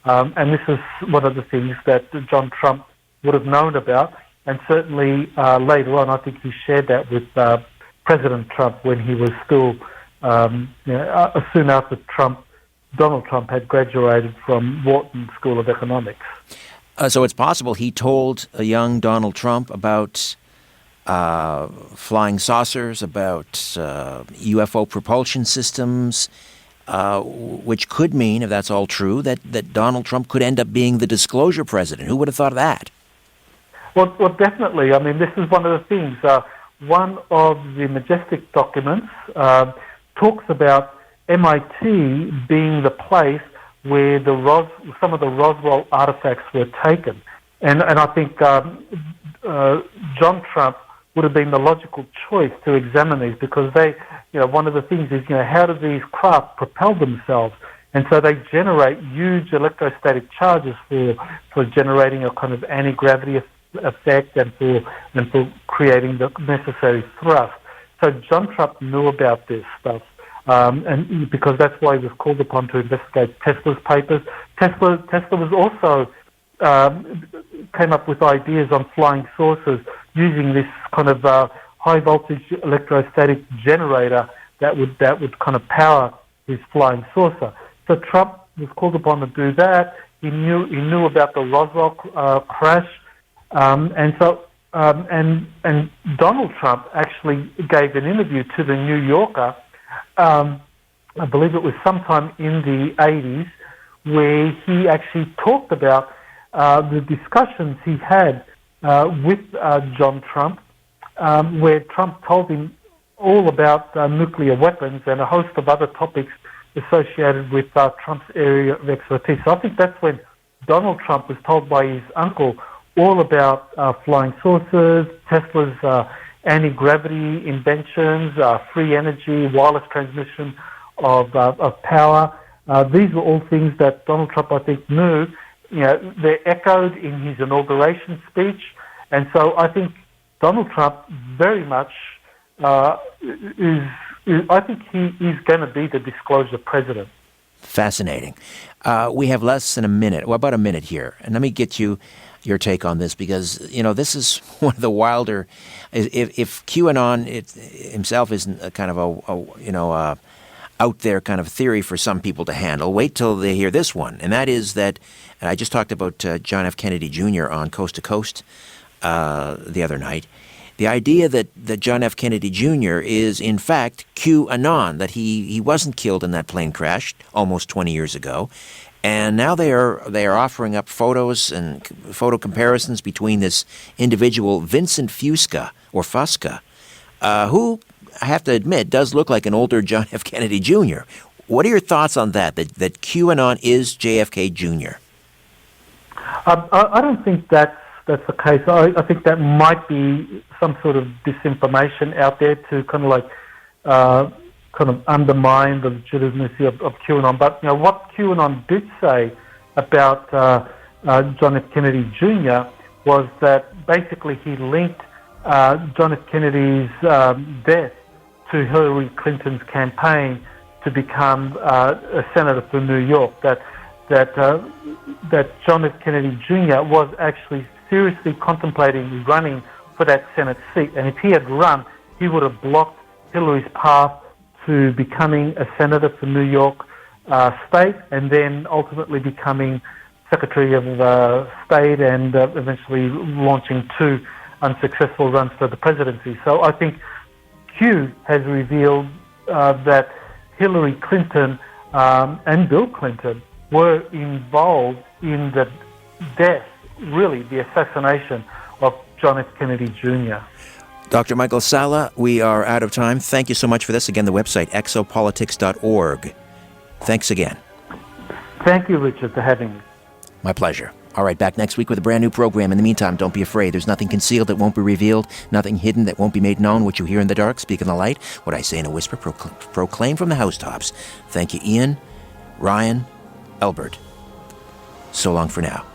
And this is one of the things that John Trump would have known about, and certainly later on, I think he shared that with President Trump when he was still, soon after Donald Trump had graduated from Wharton School of Economics. So it's possible he told a young Donald Trump about flying saucers, about UFO propulsion systems, which could mean, if that's all true, that Donald Trump could end up being the disclosure president. Who would have thought of that? Well, definitely. I mean, this is one of the things. One of the Majestic documents talks about MIT being the place where some of the Roswell artifacts were taken. And I think John Trump would have been the logical choice to examine these, because one of the things is, how do these craft propel themselves? And so they generate huge electrostatic charges for generating a kind of anti-gravity effect and for creating the necessary thrust. So John Trump knew about this stuff, and because that's why he was called upon to investigate Tesla's papers. Tesla was also came up with ideas on flying saucers using this kind of high voltage electrostatic generator that would kind of power his flying saucer. So Trump was called upon to do that. He knew about the Roswell crash. And Donald Trump actually gave an interview to the New Yorker, I believe it was sometime in the 80s, where he actually talked about the discussions he had with John Trump, where Trump told him all about nuclear weapons and a host of other topics associated with Trump's area of expertise. So I think that's when Donald Trump was told by his uncle all about flying saucers, Tesla's anti-gravity inventions, free energy, wireless transmission of power. These were all things that Donald Trump, I think, knew. They're echoed in his inauguration speech. And so I think Donald Trump very much I think he is going to be the disclosure president. Fascinating. We have less than a minute, well, about a minute here. And let me get your take on this, because, this is one of the wilder, if QAnon himself isn't a kind of a out there kind of theory for some people to handle, wait till they hear this one. And that is that, and I just talked about John F. Kennedy Jr. on Coast to Coast the other night. The idea that John F. Kennedy Jr. is, in fact, QAnon, that he wasn't killed in that plane crash almost 20 years ago. And now they are offering up photos and photo comparisons between this individual, Vincent Fusca, who, I have to admit, does look like an older John F. Kennedy Jr. What are your thoughts on that QAnon is JFK Jr.? I don't think that's the case. I think that might be some sort of disinformation out there to kind of like kind of undermine the legitimacy of QAnon. But what QAnon did say about John F. Kennedy Jr. was that basically he linked John F. Kennedy's death to Hillary Clinton's campaign to become a senator for New York. That John F. Kennedy Jr. was actually seriously contemplating running for that Senate seat, and if he had run, he would have blocked Hillary's path to becoming a senator for New York State, and then ultimately becoming Secretary of State, and eventually launching 2 unsuccessful runs for the presidency. So I think Q has revealed that Hillary Clinton and Bill Clinton were involved in the death, really the assassination of John F. Kennedy Jr. Dr. Michael Salla, we are out of time. Thank you so much for this. Again, the website, exopolitics.org. Thanks again. Thank you, Richard, for having me. My pleasure. All right, back next week with a brand new program. In the meantime, don't be afraid. There's nothing concealed that won't be revealed, nothing hidden that won't be made known. What you hear in the dark, speak in the light. What I say in a whisper, proclaim from the housetops. Thank you, Ian, Ryan, Albert. So long for now.